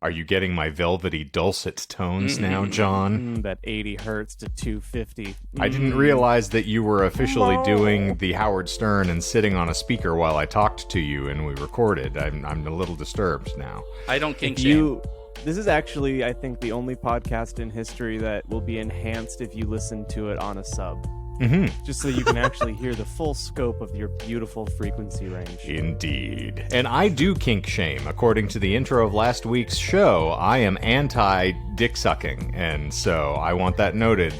Are you getting my velvety dulcet tones now, John? That 80 hertz to 250. I didn't realize that you were officially doing the Howard Stern and sitting on a speaker while I talked to you and we recorded. I'm a little disturbed now. I don't kink shame. This is actually, I think, the only podcast in history that will be enhanced if you listen to it on a sub. Mm-hmm. Just so you can actually hear the full scope of your beautiful frequency range. Indeed. And I do kink shame. According to the intro of last week's show, I am anti-dick sucking, and so I want that noted.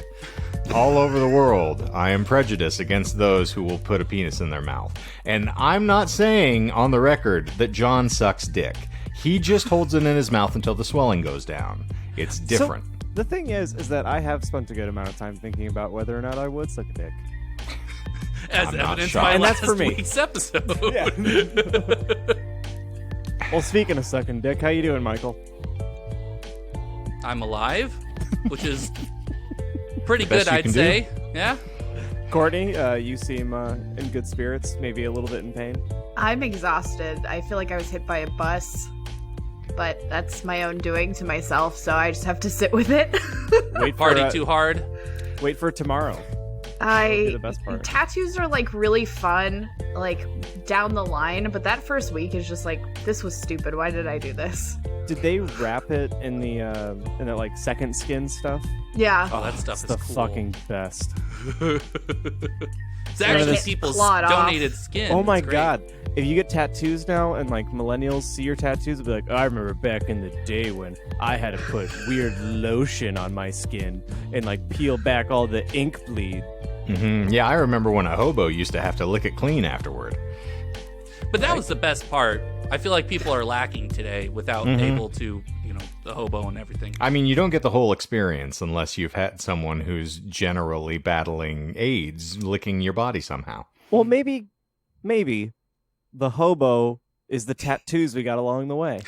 All over the world, I am prejudiced against those who will put a penis in their mouth. And I'm not saying, on the record, that John sucks dick. He just holds it in his mouth until the swelling goes down. It's different. So, the thing is that I have spent a good amount of time thinking about whether or not I would suck a dick. As I'm not evidenced shocked. by And last that's for me. week's episode. Yeah. Well, speaking of sucking dick, how you doing, Michael? I'm alive, which is pretty The best good, you I'd can say. Yeah. Courtney, you seem in good spirits, maybe a little bit in pain. I'm exhausted. I feel like I was hit by a bus, but that's my own doing to myself, so I just have to sit with it. Wait Party for, too hard. Wait for tomorrow. That'll be the best part. Tattoos are like really fun, like down the line, but that first week is just like, this was stupid. Why did I do this? Did they wrap it in the like second skin stuff? Yeah. Oh, that stuff It's is the cool. fucking best. It's actually Can't people's claw it off. donated skin. Oh my It's great. god. If you get tattoos now and like millennials see your tattoos, they'll be like, I remember back in the day when I had to put weird lotion on my skin and like peel back all the ink bleed. Mm-hmm. Yeah, I remember when a hobo used to have to lick it clean afterward. But that was the best part. I feel like people are lacking today without able to, the hobo and everything. I mean, you don't get the whole experience unless you've had someone who's generally battling AIDS licking your body somehow. Well, maybe the hobo is the tattoos we got along the way.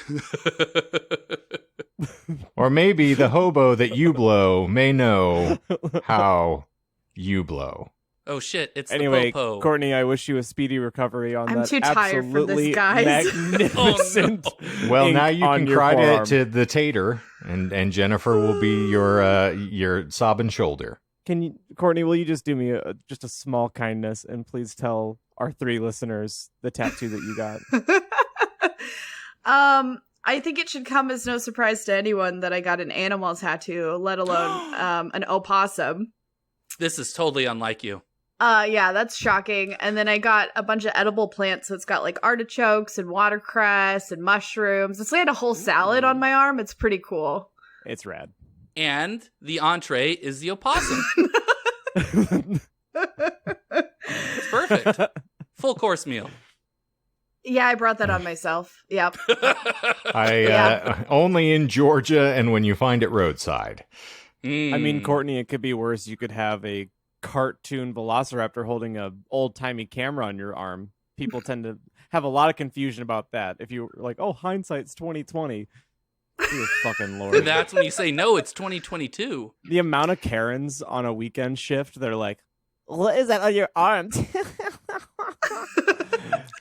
Or maybe the hobo that you blow may know how you blow. Oh shit, it's Anyway, the popo. Courtney, I wish you a speedy recovery on I'm that too tired for this, absolutely guys. magnificent. Well, ink now you on can your cry forearm. to the tater, and Jennifer will be your sobbing shoulder. Can you, Courtney? Will you just do me just a small kindness and please tell our 3 listeners the tattoo that you got? I think it should come as no surprise to anyone that I got an animal tattoo, let alone an opossum. This is totally unlike you. Yeah, that's shocking. And then I got a bunch of edible plants, so it's got like artichokes and watercress and mushrooms. It's like a whole salad on my arm. It's pretty cool. It's rad. And the entree is the opossum. It's perfect. Full course meal. Yeah, I brought that on myself. Yep. Only in Georgia and when you find it roadside. I mean, Courtney, it could be worse. You could have a cartoon velociraptor holding a old-timey camera on your arm. People tend to have a lot of confusion about that. If you're like, oh, hindsight's 2020. Dear fucking Lord. That's when you say, no, it's 2022. The amount of Karens on a weekend shift, they're like, what is that on your arm?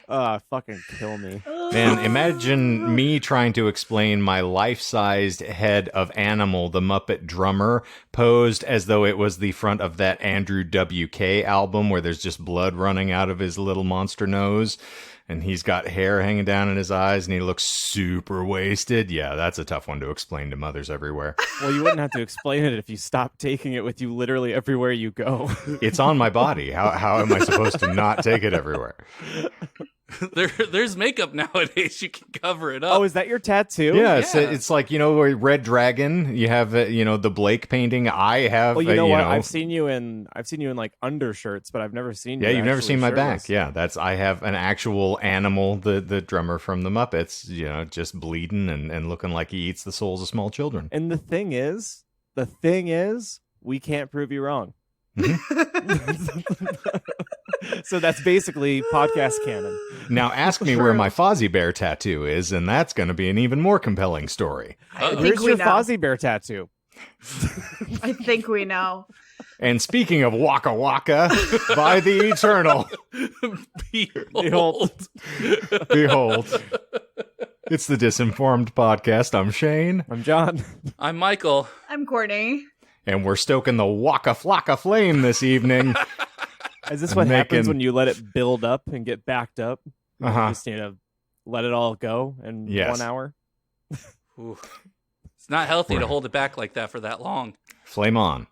Fucking kill me. Man, imagine me trying to explain my life-sized head of Animal, the Muppet drummer, posed as though it was the front of that Andrew WK album where there's just blood running out of his little monster nose, and he's got hair hanging down in his eyes, and he looks super wasted. Yeah, that's a tough one to explain to mothers everywhere. Well, you wouldn't have to explain it if you stopped taking it with you literally everywhere you go. It's on my body. How am I supposed to not take it everywhere? There's makeup nowadays. You can cover it up. Oh, is that your tattoo? Yeah, Yeah. it's like, Red Dragon. You have, the Blake painting. I have, Well, you know what? I've seen you in like undershirts, but I've never seen you. Yeah, you've never seen my shirtless. back. Yeah, I have an actual Animal, the drummer from the Muppets, just bleeding and looking like he eats the souls of small children. And the thing is, we can't prove you wrong. So that's basically podcast canon. Now ask me where my Fozzie Bear tattoo is, and that's going to be an even more compelling story. I think Where's we your know. Fozzie Bear tattoo? I think we know. And speaking of Waka Waka, by the eternal, Behold. behold. It's the Disinformed podcast. I'm Shane. I'm John. I'm Michael. I'm Courtney. And we're stoking the Waka Flocka flame this evening. Is this what happens when you let it build up and get backed up? Uh-huh. Just, let it all go in 1 hour? Ooh. It's not healthy to hold it back like that for that long. Flame on.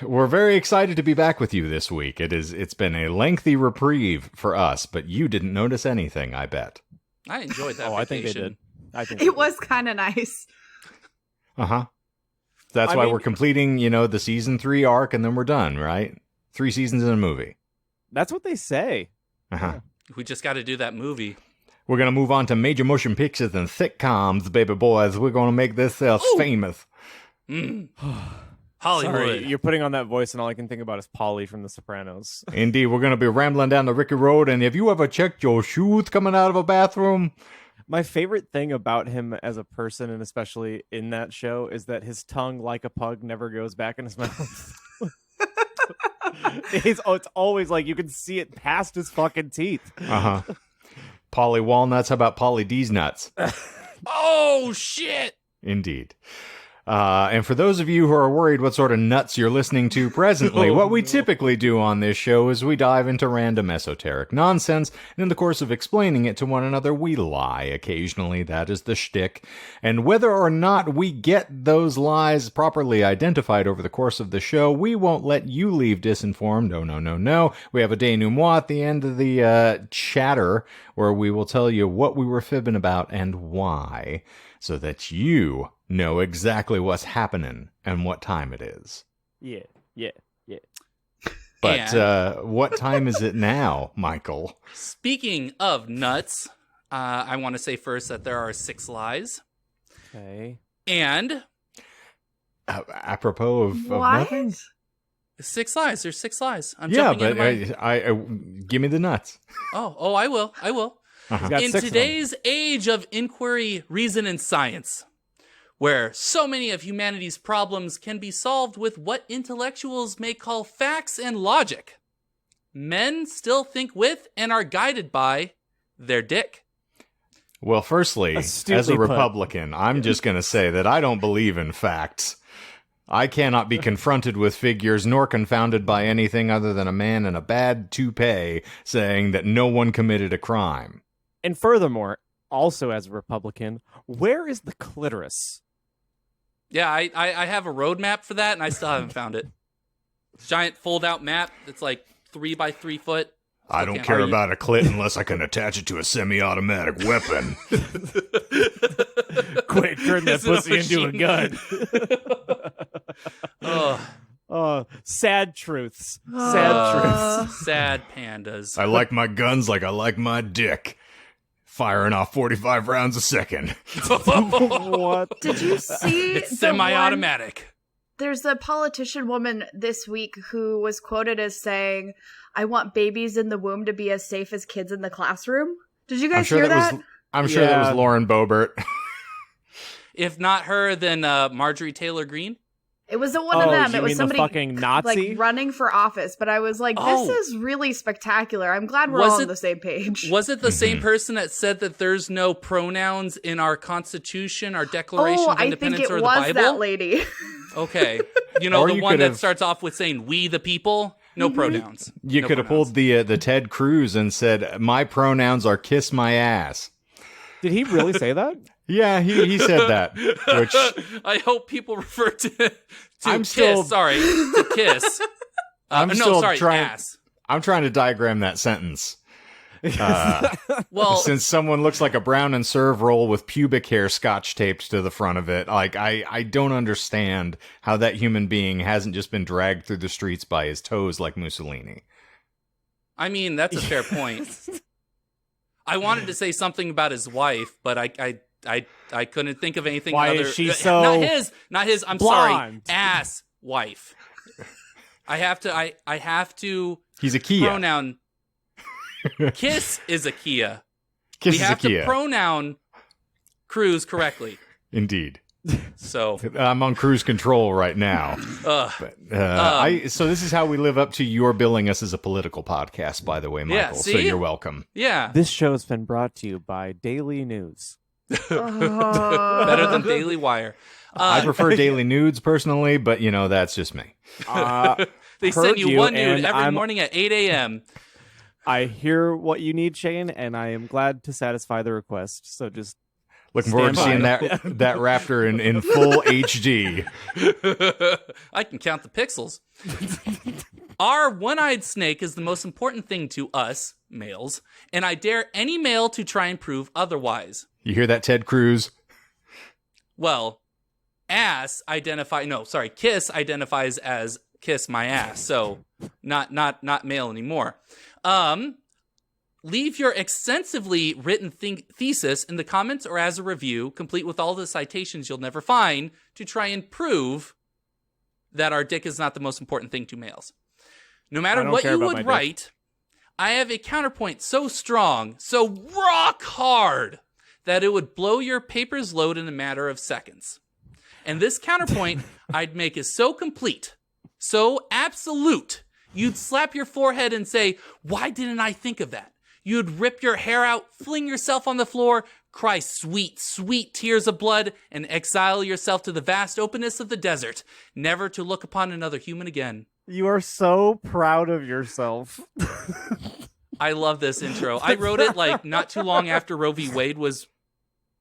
We're very excited to be back with you this week. It's been a lengthy reprieve for us, but you didn't notice anything, I bet. I enjoyed that. I think they did. It was kind of nice. Uh-huh. That's why we're completing, the season 3 arc, and then we're done, right? 3 seasons in a movie. That's what they say. Uh-huh. Yeah. We just got to do that movie. We're going to move on to major motion pictures and sitcoms, baby boys. We're going to make this famous. Hollywood. Sorry, you're putting on that voice, and all I can think about is Polly from The Sopranos. Indeed, we're going to be rambling down the Ricky Road, and have you ever checked your shoes coming out of a bathroom? My favorite thing about him as a person, and especially in that show, is that his tongue, like a pug, never goes back in his mouth. It's always like you can see it past his fucking teeth. Uh-huh. Polly Walnuts, how about Polly D's nuts? Oh, shit! Indeed. And for those of you who are worried what sort of nuts you're listening to presently, what we typically do on this show is we dive into random esoteric nonsense, and in the course of explaining it to one another, we lie occasionally. That is the shtick. And whether or not we get those lies properly identified over the course of the show, we won't let you leave disinformed. Oh, no. We have a denouement at the end of the chatter where we will tell you what we were fibbing about and why, so that you know exactly what's happening and what time it is. Yeah. But what time is it now, Michael? Speaking of nuts, I want to say first that there are 6 lies. Okay. And apropos of What? nothing? 6 lies. There's 6 lies. I'm Yeah, jumping but into my... I give me the nuts. Oh, I will. He's got In 6 of them. today's age of inquiry, reason, and science, where so many of humanity's problems can be solved with what intellectuals may call facts and logic, men still think with and are guided by their dick. Well, firstly, Astutely as a put. Republican, I'm just going to say that I don't believe in facts. I cannot be confronted with figures nor confounded by anything other than a man in a bad toupee saying that no one committed a crime. And furthermore, also as a Republican, where is the clitoris? Yeah, I have a roadmap for that, and I still haven't found it. Giant fold-out map that's like 3 by 3 foot. I don't care about a clit unless I can attach it to a semi-automatic weapon. Quick, turn that Is it a pussy into a machine gun. Sad truths. Sad truths. Sad pandas. I like my guns like I like my dick. Firing off 45 rounds a second. What? Did you see It's the semi-automatic. There's a politician woman this week who was quoted as saying, "I want babies in the womb to be as safe as kids in the classroom." Did you guys hear that? I'm sure that was Lauren Boebert. If not her, then Marjorie Taylor Greene. It was one of them. You It was mean somebody the fucking Nazi? like running for office. But I was like, Oh. this is really spectacular. I'm glad we're Was all it- on the same page. Was it the same person that said that there's no pronouns in our Constitution, our Declaration of I think Independence, it or the was Bible? that lady. Okay. Or The you one could that have- starts off with saying, "We the people." No pronouns. You No could have pronouns. pulled the Ted Cruz and said, "My pronouns are kiss my ass." Did he really say that? Yeah, he said that. Which I hope people refer to I'm kiss. still- Sorry, to kiss. I'm no, still sorry, trying- ass. I'm trying to diagram that sentence. Well, Since someone looks like a brown and serve roll with pubic hair scotch taped to the front of it, like I don't understand how that human being hasn't just been dragged through the streets by his toes like Mussolini. I mean, that's a fair point. I wanted to say something about his wife, but I couldn't think of anything. Why other, is she so not his. I'm blonde? sorry, ass wife. I have to. He's a Kia. Pronoun. Kiss is a Kia. Kiss We is a have Kia. to pronoun Cruz correctly. Indeed. So I'm on cruise control right now. So this is how we live up to your billing us as a political podcast, by the way, Michael. Yeah, so see? you're welcome. yeah, This show's been brought to you by Daily News. better than Daily Wire. I prefer Daily Nudes personally, but that's just me. They send heard you you, one nude and every I'm- morning at 8 a.m. I hear what you need, Shane, and I am glad to satisfy the request. So just Looking forward to seeing Stand that raptor in full HD. I can count the pixels. Our one-eyed snake is the most important thing to us, males, and I dare any male to try and prove otherwise. You hear that, Ted Cruz? Well, kiss identifies as kiss my ass, so not male anymore. Leave your extensively written thesis in the comments or as a review, complete with all the citations you'll never find, to try and prove that our dick is not the most important thing to males. No matter what you would write, I have a counterpoint so strong, so rock hard, that it would blow your paper's load in a matter of seconds. And this counterpoint I'd make is so complete, so absolute, you'd slap your forehead and say, why didn't I think of that? You'd rip your hair out, fling yourself on the floor, cry sweet, sweet tears of blood, and exile yourself to the vast openness of the desert, never to look upon another human again. you are so proud of yourself. I love this intro. I wrote it not too long after Roe v. Wade was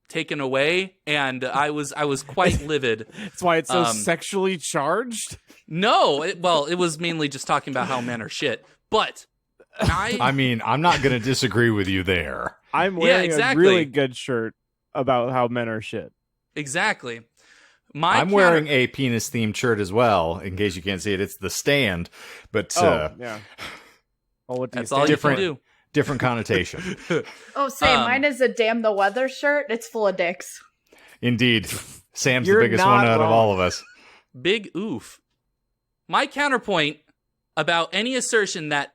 taken away, and I was quite livid. That's why it's so sexually charged. No, it was mainly just talking about how men are shit. But I mean, I'm not going to disagree with you there. I'm wearing exactly. a really good shirt about how men are shit. Exactly. I'm wearing a penis-themed shirt as well, in case you can't see it. It's The Stand, but yeah. Oh, what do that's you all stand you for? can do. different connotation. Oh, same. Mine is a Damn the Weather shirt. It's full of dicks. Indeed. Sam's You're the biggest not one out of wrong. all of us. Big oof. My counterpoint about any assertion that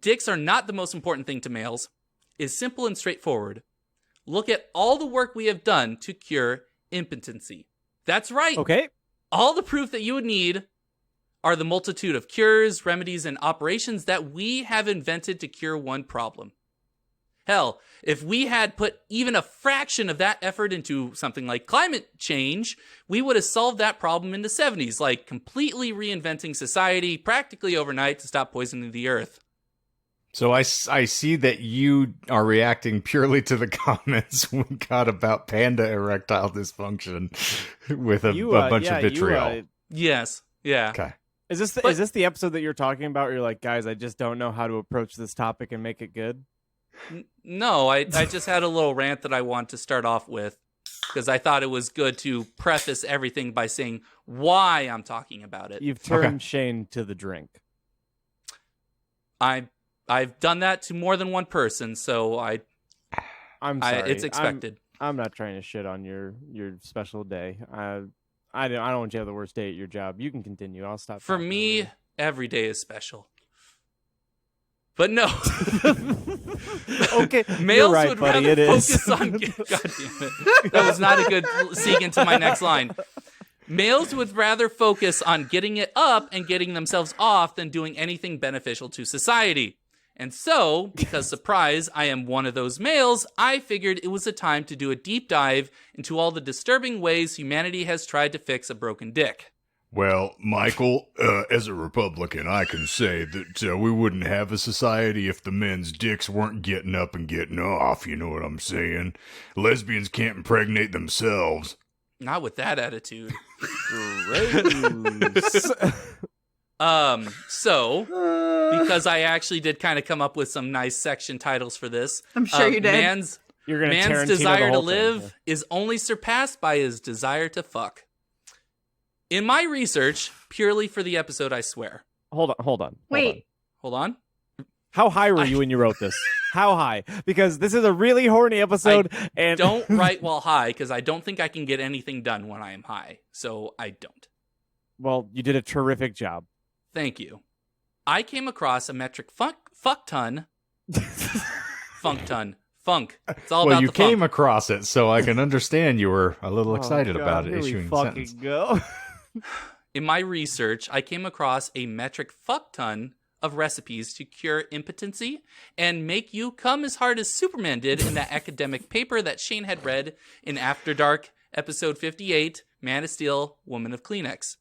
dicks are not the most important thing to males is simple and straightforward. Look at all the work we have done to cure impotency. That's right. Okay. All the proof that you would need are the multitude of cures, remedies, and operations that we have invented to cure one problem. Hell, if we had put even a fraction of that effort into something like climate change, we would have solved that problem in the 70s, like completely reinventing society practically overnight to stop poisoning the earth. So I see that you are reacting purely to the comments we got about panda erectile dysfunction with a bunch of vitriol. Yes. Yeah. Okay. Is this the episode that you're talking about? Where you're like, guys, I just don't know how to approach this topic and make it good. No, I just had a little rant that I want to start off with because I thought it was good to preface everything by saying why I'm talking about it. You've turned Shane to the drink. I've done that to more than one person, so I'm sorry. it's expected. I'm not trying to shit on your special day. I don't want you to have the worst day at your job. You can continue. I'll stop. For talking me, about every day is special. But no. it. Okay, Males you're right, would buddy. rather It is. focus on... God damn it. That was not a good segue into my next line. Males would rather focus on getting it up and getting themselves off than doing anything beneficial to society. And so, because surprise, I am one of those males, I figured it was a time to do a deep dive into all the disturbing ways humanity has tried to fix a broken dick. Well, Michael, as a Republican, I can say that we wouldn't have a society if the men's dicks weren't getting up and getting off, you know what I'm saying? Lesbians can't impregnate themselves. Not with that attitude. Gross. So, because I actually did kind of come up with some nice section titles for this. I'm sure you did. You're gonna Man's Tarantino desire the to whole live thing. is only surpassed by his desire to fuck. In my research, purely for the episode, I swear. Hold on. Wait. Hold on. How high were you when you wrote this? How high? Because this is a really horny episode, and Don't write while high, because I don't think I can get anything done when I am high. So I don't. Well, you did a terrific job. Thank you. I came across a metric fuck ton. Funk. It's all Well, about you the came funk. across it, so I can understand you were a little excited about it Here we issuing fucking sentence. go. In my research, I came across a metric fuck ton of recipes to cure impotency and make you come as hard as Superman did in that academic paper that Shane had read in After Dark, episode 58, Man of Steel, Woman of Kleenex.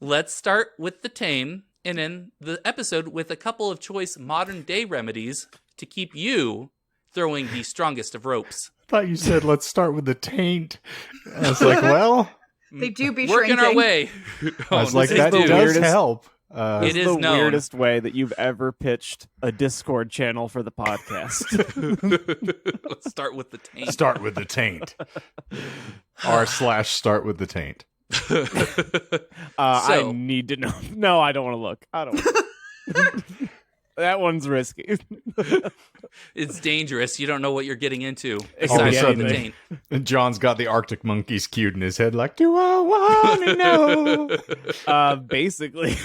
Let's start with the tame, and end the episode with a couple of choice modern-day remedies to keep you throwing the strongest of ropes. I thought you said, let's start with the taint. I was like, well, They do be Working shrinking. our way. I was like, they that do. does help. It This is is the known. weirdest way that you've ever pitched a Discord channel for the podcast. Let's start with the tame. Start with the taint. r/start with the taint. I So- need to know. No, I don't want to look. I don't want to. That one's risky. It's dangerous. You don't know what you're getting into. All of a Besides sudden- the taint. And John's got the Arctic monkeys cued in his head, like, do I want to know? Basically.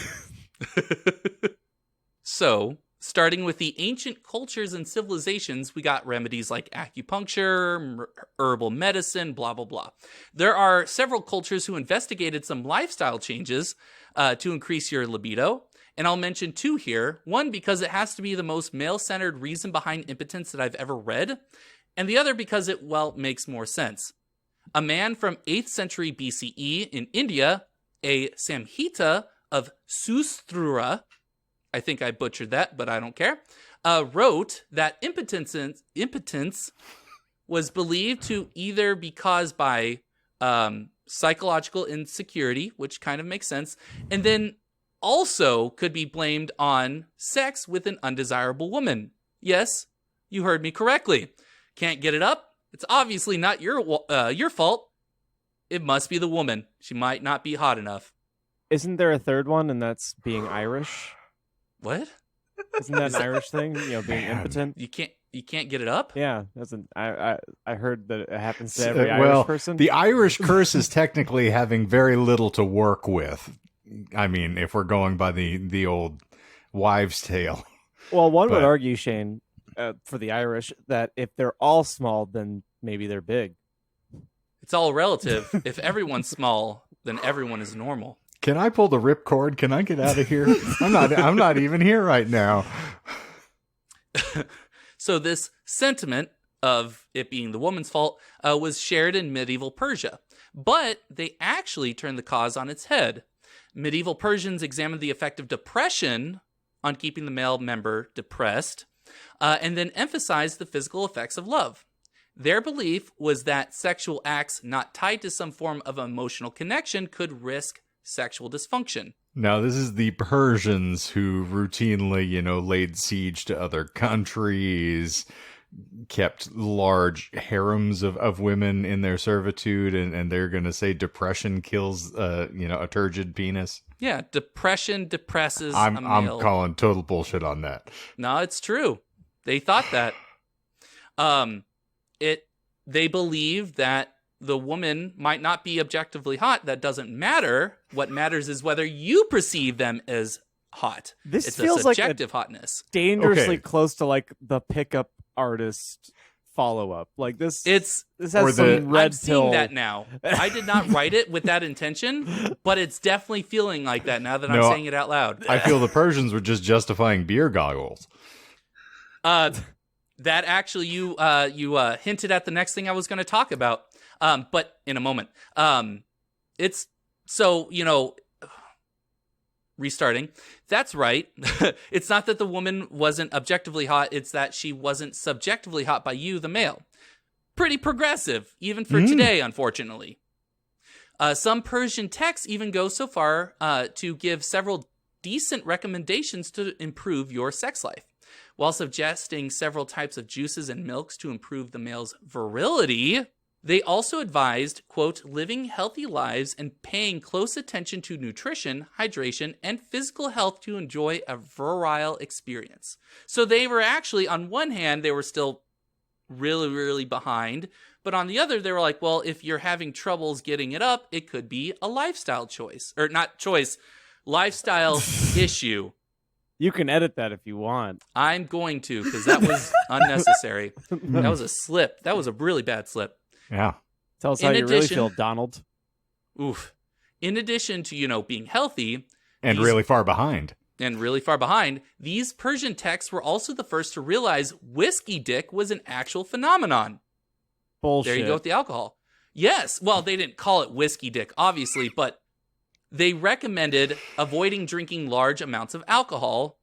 So, starting with the ancient cultures and civilizations, we got remedies like acupuncture, herbal medicine, blah, blah, blah. There are several cultures who investigated some lifestyle changes to increase your libido. And I'll mention two here. One, because it has to be the most male-centered reason behind impotence that I've ever read. And the other, because it, well, makes more sense. A man from 8th century BCE in India, a Samhita of Sustrura, I think I butchered that, but I don't care, wrote that impotence was believed to either be caused by psychological insecurity, which kind of makes sense, and then also could be blamed on sex with an undesirable woman. Yes, you heard me correctly. Can't get it up? It's obviously not your fault. It must be the woman. She might not be hot enough. Isn't there a third one, and that's being Irish? What? Isn't that an Irish thing? You know, being Man. impotent. You can't get it up? Yeah, that's an. I heard that it happens to every Irish Well, person. the Irish curse is technically having very little to work with. I mean, if we're going by the old wives' tale. Well, one But- would argue, Shane, for the Irish, that if they're all small, then maybe they're big. It's all relative. If everyone's small, then everyone is normal. Can I pull the ripcord? Can I get out of here? I'm not even here right now. So this sentiment of it being the woman's fault was shared in medieval Persia. But they actually turned the cause on its head. Medieval Persians examined the effect of depression on keeping the male member depressed, and then emphasized the physical effects of love. Their belief was that sexual acts not tied to some form of emotional connection could risk sexual dysfunction. Now, this is the Persians who routinely, laid siege to other countries, kept large harems of women in their servitude, and they're going to say depression kills, a turgid penis. Yeah, depression depresses a I'm male. calling total bullshit on that. No, it's true. They thought that. They believed that the woman might not be objectively hot. That doesn't matter. What matters is whether you perceive them as hot. This It's feels a like a subjective hotness. dangerously Okay. close to like the pickup artist follow-up. Like this. It's This Or has the- some red I'm seeing pill. that now. I did not write it with that intention, but it's definitely feeling like that now that I'm No, saying it out loud. I feel the Persians were just justifying beer goggles. That actually you hinted at the next thing I was going to talk about, but in a moment. It's so, restarting. That's right. It's not that the woman wasn't objectively hot. It's that she wasn't subjectively hot by you, the male. Pretty progressive, even for today, unfortunately. Some Persian texts even go so far to give several decent recommendations to improve your sex life, while suggesting several types of juices and milks to improve the male's virility. They also advised, quote, living healthy lives and paying close attention to nutrition, hydration, and physical health to enjoy a virile experience. So they were actually, on one hand, they were still really, really behind. But on the other, they were like, well, if you're having troubles getting it up, it could be a lifestyle choice. Or not choice, lifestyle issue. You can edit that if you want. I'm going to, because that was unnecessary. That was a slip. That was a really bad slip. Yeah. Tell us how you really feel, Donald. Oof. In addition to, being healthy. And really far behind. These Persian texts were also the first to realize whiskey dick was an actual phenomenon. Bullshit. There you go with the alcohol. Yes. Well, they didn't call it whiskey dick, obviously, but they recommended avoiding drinking large amounts of alcohol,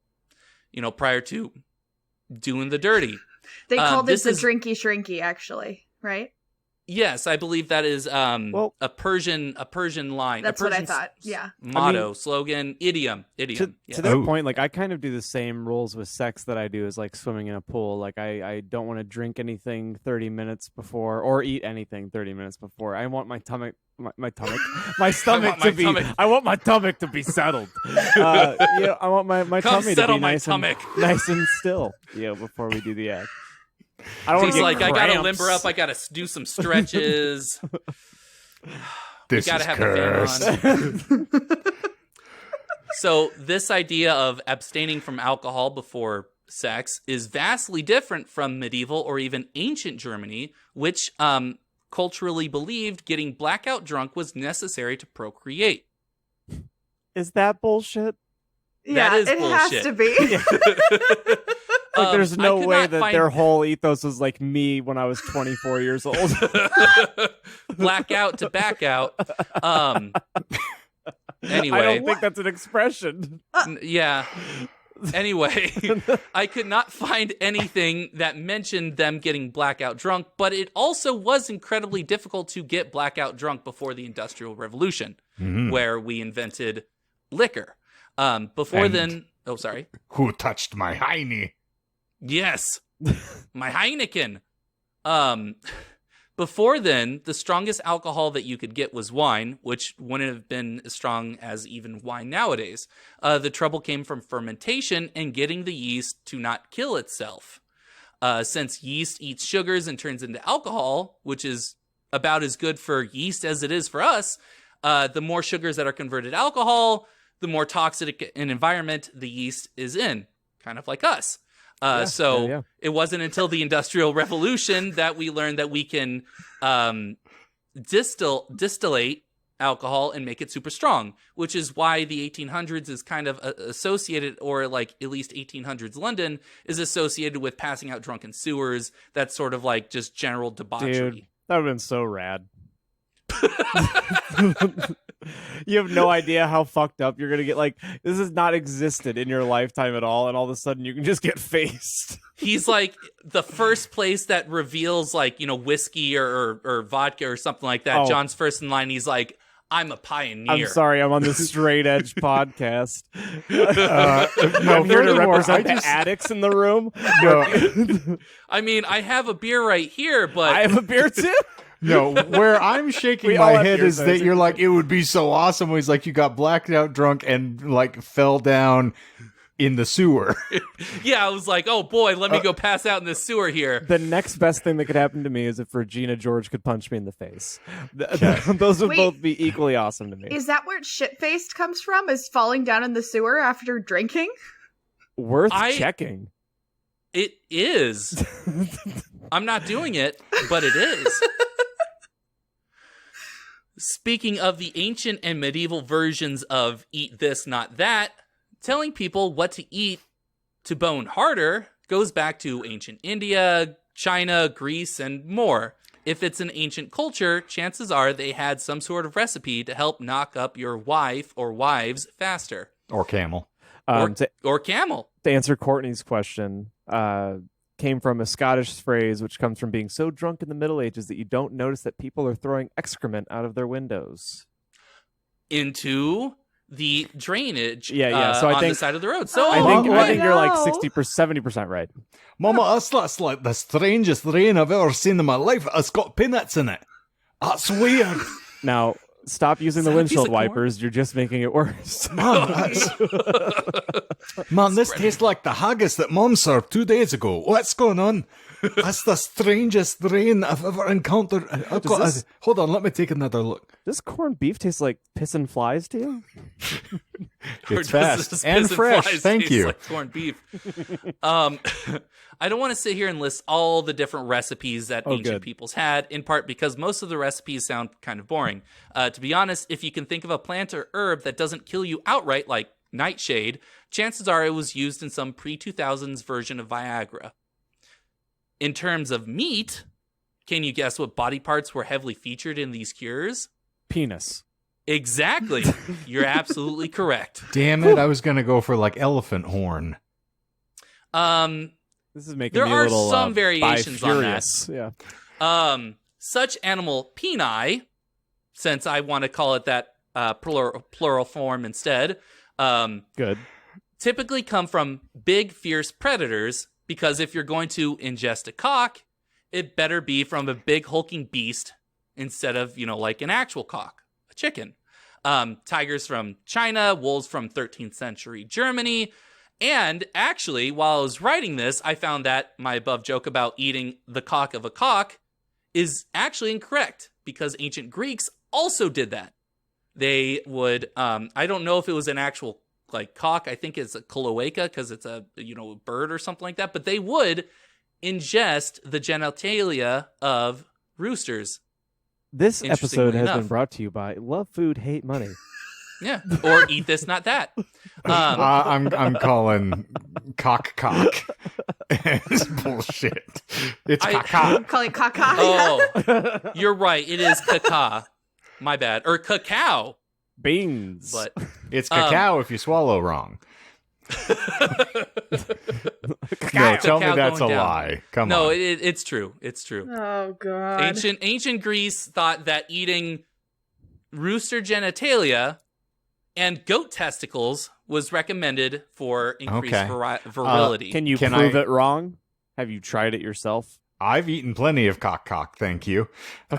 prior to doing the dirty. They called it the drinky shrinky, actually, right? Yes, I believe that is a Persian line. That's what I thought. Yeah. Motto, slogan, idiom. To that point, I kind of do the same rules with sex that I do as swimming in a pool. I don't want to drink anything 30 minutes before or eat anything 30 minutes before. I want my stomach I want my stomach to be settled. I want my tummy to be nice and still. Before we do the act. He's like, I gotta limber up. I gotta do some stretches. This is cursed. So this idea of abstaining from alcohol before sex is vastly different from medieval or even ancient Germany, which culturally believed getting blackout drunk was necessary to procreate. Is that bullshit? Yeah, that is it bullshit. has to be. There's no way that their whole ethos was like me when I was 24 years old. Blackout to back out. Anyway. I don't think that's an expression. Yeah. Anyway, I could not find anything that mentioned them getting blackout drunk, but it also was incredibly difficult to get blackout drunk before the Industrial Revolution, where we invented liquor. Then... Oh, sorry. Who touched my Heine? Yes, my Heineken. Before then, the strongest alcohol that you could get was wine, which wouldn't have been as strong as even wine nowadays. The trouble came from fermentation and getting the yeast to not kill itself. Since yeast eats sugars and turns into alcohol, which is about as good for yeast as it is for us, the more sugars that are converted to alcohol, the more toxic an environment the yeast is in, kind of like us. It wasn't until the Industrial Revolution that we learned that we can distillate alcohol and make it super strong, which is why the 1800s is kind of associated, or at least 1800s London is associated with passing out drunk in sewers. That's sort of just general debauchery. Dude, that would have been so rad. You have no idea how fucked up you're gonna get. This has not existed in your lifetime at all, and all of a sudden you can just get faced. He's the first place that reveals whiskey or vodka or something like that. John's first in line. He's like, I'm a pioneer. I'm sorry, I'm on the Straight Edge podcast. I'm here to represent the addicts in the room. No. I mean, I have a beer right here, but I have a beer too. No, where I'm shaking my head is that you're like, it would be so awesome when he's like, you got blacked out drunk and fell down in the sewer. Yeah, I was like, oh boy, let me go pass out in the sewer here. The next best thing that could happen to me is if Regina George could punch me in the face. Those would both be equally awesome to me. Is that where shit-faced comes from? Is falling down in the sewer after drinking? Worth checking. It is. I'm not doing it, but it is. Speaking of the ancient and medieval versions of eat this, not that, telling people what to eat to bone harder goes back to ancient India, China, Greece, and more. If it's an ancient culture, chances are they had some sort of recipe to help knock up your wife or wives faster. Or camel. Or camel. To answer Courtney's question, came from a Scottish phrase which comes from being so drunk in the Middle Ages that you don't notice that people are throwing excrement out of their windows. Into the drainage So I think, on the side of the road. So I think you're 70% right. Mama, that's like the strangest rain I've ever seen in my life. It's got peanuts in it. That's weird. Now, stop using the windshield wipers. You're just making it worse. Man, this tastes like the haggis that Mom served 2 days ago. What's going on? That's the strangest rain I've ever encountered. Hold on, let me take another look. Does corned beef taste like piss and flies to you? Or It's does fast this and piss fresh. flies Thank taste you. like corned beef. I don't want to sit here and list all the different recipes that ancient peoples had, in part because most of the recipes sound kind of boring. To be honest, if you can think of a plant or herb that doesn't kill you outright, like nightshade, chances are it was used in some pre-2000s version of Viagra. In terms of meat, can you guess what body parts were heavily featured in these cures? Penis. Exactly. You're absolutely correct. Damn it, I was going to go for like elephant horn. This is making There me a are little some variations on that. bi-furious. Yeah. Such animal peni, since I want to call it that plural form instead, Good. typically come from big, fierce predators, because if you're going to ingest a cock, it better be from a big, hulking beast instead of, like an actual cock, a chicken. Tigers from China, wolves from 13th century Germany. And actually, while I was writing this, I found that my above joke about eating the cock of a cock is actually incorrect, because ancient Greeks also did that. They would, I don't know if it was an actual cock. I think it's a cloaca because it's a bird or something like that. But they would ingest the genitalia of roosters. This episode has enough. been brought to you by Love Food, Hate Money. Yeah, or eat this, not that. I'm calling cock. It's bullshit. It's caca. I'm calling it caca. Oh, you're right. It is caca. My bad. Or cacao. Beans. But It's cacao if you swallow wrong. No, tell me Cacao that's a going down. lie. Come no, on. it's true. It's true. Oh god. Ancient Greece thought that eating rooster genitalia and goat testicles was recommended for increased virility. Can you Can prove I- it wrong? Have you tried it yourself? I've eaten plenty of cock, thank you. Ate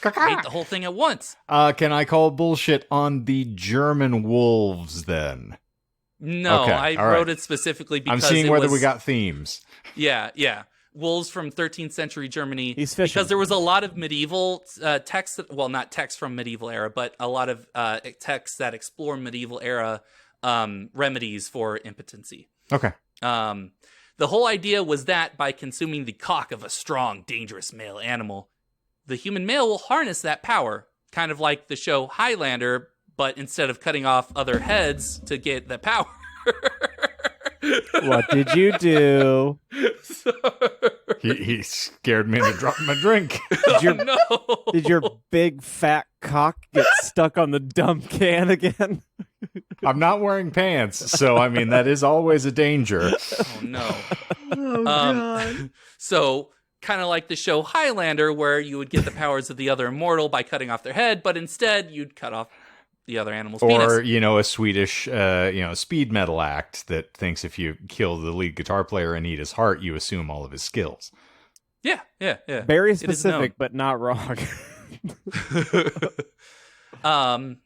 the whole thing at once. Can I call bullshit on the German wolves then? No, Okay, I all right. wrote it specifically because I'm seeing it whether was, we got themes. Yeah. Wolves from 13th century Germany. He's fishing. Because there was a lot of medieval texts, well, not texts from medieval era, but a lot of texts that explore medieval era remedies for impotency. Okay. The whole idea was that by consuming the cock of a strong, dangerous male animal, the human male will harness that power, kind of like the show Highlander, but instead of cutting off other heads to get the power. What did you do? He scared me into dropping my drink. Did your big fat cock get stuck on the dumb can again? I'm not wearing pants, so I mean that is always a danger. Oh no. Oh god. So, kind of like the show Highlander, where you would get the powers of the other immortal by cutting off their head, but instead you'd cut off the other animal's Or, penis. a Swedish, speed metal act that thinks if you kill the lead guitar player and eat his heart, you assume all of his skills. Yeah. Very It is known. specific, but not wrong.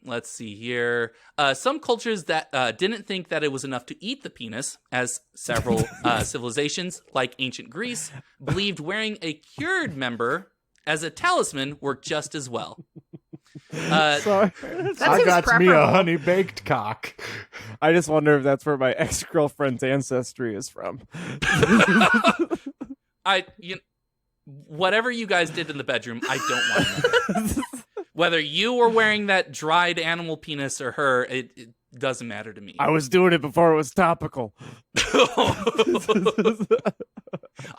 Let's see here. Some cultures that didn't think that it was enough to eat the penis, as several civilizations, like ancient Greece, believed wearing a cured member as a talisman worked just as well. Sorry. That I seems got me a preferable. honey baked cock. I just wonder if that's where my ex-girlfriend's ancestry is from. Whatever you guys did in the bedroom, I don't want to know. Whether you were wearing that dried animal penis or her, it doesn't matter to me. I was doing it before it was topical.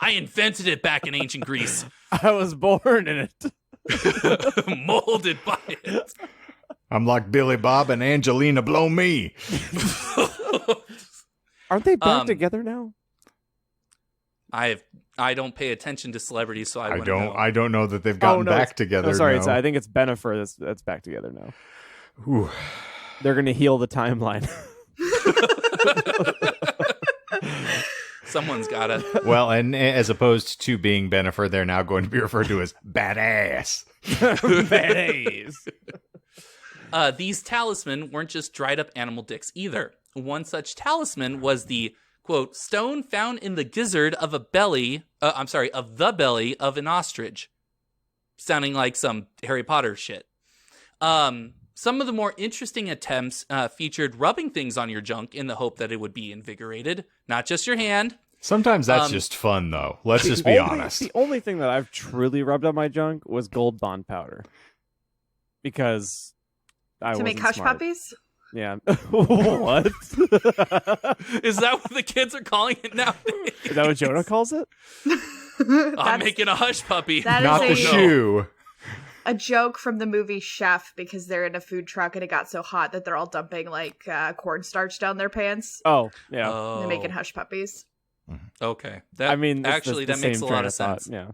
I invented it back in ancient Greece. I was born in it. Molded by it. I'm like Billy Bob and Angelina Blow Me. Aren't they back together now? I don't pay attention to celebrities, so I wouldn't know. I don't know that they've gotten back together. Oh, sorry, no. I think it's Bennifer that's back together now. Ooh. They're going to heal the timeline. Someone's gotta. Well, and as opposed to being Bennifer, they're now going to be referred to as badass. These talisman weren't just dried up animal dicks either. One such talisman was the quote, stone found in the gizzard of the belly of an ostrich. Sounding like some Harry Potter shit. Some of the more interesting attempts featured rubbing things on your junk in the hope that it would be invigorated, not just your hand. Sometimes that's just fun, though. Let's just be honest. The only thing that I've truly rubbed on my junk was Gold Bond powder. Because I To make wasn't hush smart. puppies? Yeah. What? Is that what the kids are calling it nowadays? Is that what Jonah calls it? I'm making a hush puppy. That Not is the shoe. a joke from the movie Chef, because they're in a food truck and it got so hot that they're all dumping like cornstarch down their pants. Oh, yeah. And they're making hush puppies. Okay. That, I mean, it's actually, the that makes a same lot train of thought, sense. Yeah.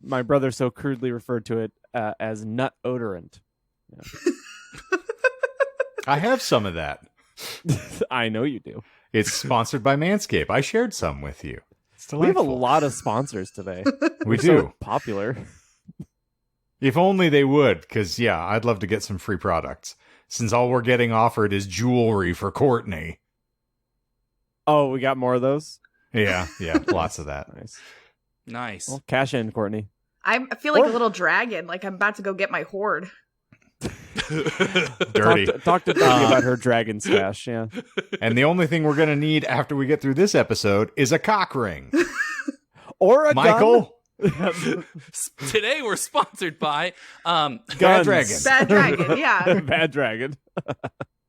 My brother so crudely referred to it as nut odorant. Yeah. I have some of that. I know you do. It's sponsored by Manscaped. I shared some with you. It's We have a delightful. lot of sponsors today. We We're do. so popular. If only they would, because, yeah, I'd love to get some free products. Since all we're getting offered is jewelry for Courtney. Oh, we got more of those? Yeah, lots of that. Nice. Nice. Well, cash in, Courtney. I feel like a little dragon, like I'm about to go get my hoard. Dirty. Talk to Courtney about her dragon stash, yeah. And the only thing we're going to need after we get through this episode is a cock ring. Or a Michael? gun. Today we're sponsored by Bad Guns. Dragon. Bad dragon, yeah. Bad dragon.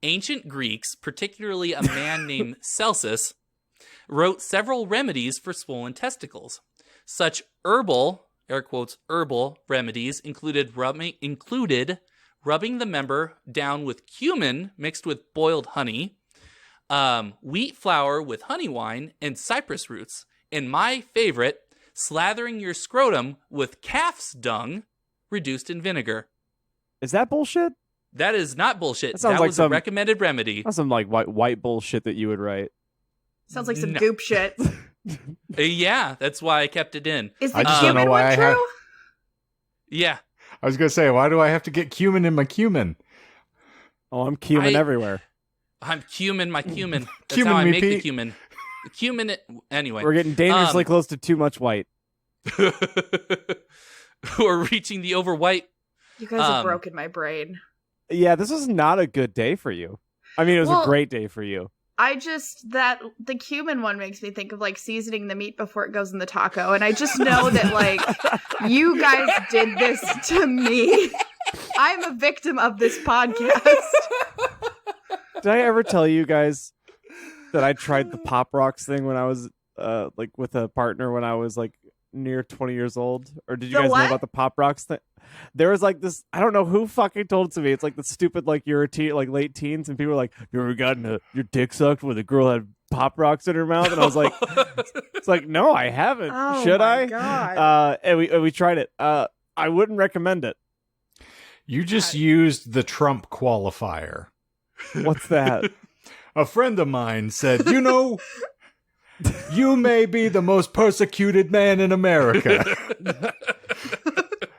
ancient Greeks, particularly a man named Celsus, wrote several remedies for swollen testicles. Such herbal, air quotes, herbal remedies included rubbing the member down with cumin mixed with boiled honey, wheat flour with honey wine, and cypress roots. And my favorite, slathering your scrotum with calf's dung reduced in vinegar. Is that bullshit? That is not bullshit. That sounds That like was some- a recommended remedy. That's some like white bullshit that you would write. Sounds like some No. goop shit. Yeah, that's why I kept it in. Is I the just don't know cumin why one I true? have- Yeah. I was going to say, why do I have to get cumin in my cumin? Oh, I'm cumin everywhere. I'm cumin my cumin. That's Cumin how I me make the Pete. cumin. The cumin, anyway. We're getting dangerously Um, close to too much white. We're reaching the over white. You guys have Um, broken my brain. Yeah, this was not a good day for you. I mean, it was Well- a great day for you. The cumin one makes me think of like seasoning the meat before it goes in the taco. And I just know that like you guys did this to me. I'm a victim of this podcast. Did I ever tell you guys that I tried the Pop Rocks thing when I was like with a partner when I was like near 20 years old? Or did you The guys what? know about the Pop Rocks thing? There was like this, I don't know who fucking told it to me. It's like the stupid like you're a teen, like late teens, and people were like, "You ever gotten your dick sucked when the girl had Pop Rocks in her mouth?" And I was like, "It's like no, I haven't. Oh Should my I?" God. And we tried it. I wouldn't recommend it. You just used the Trump qualifier. What's that? A friend of mine said, you know, you may be the most persecuted man in America.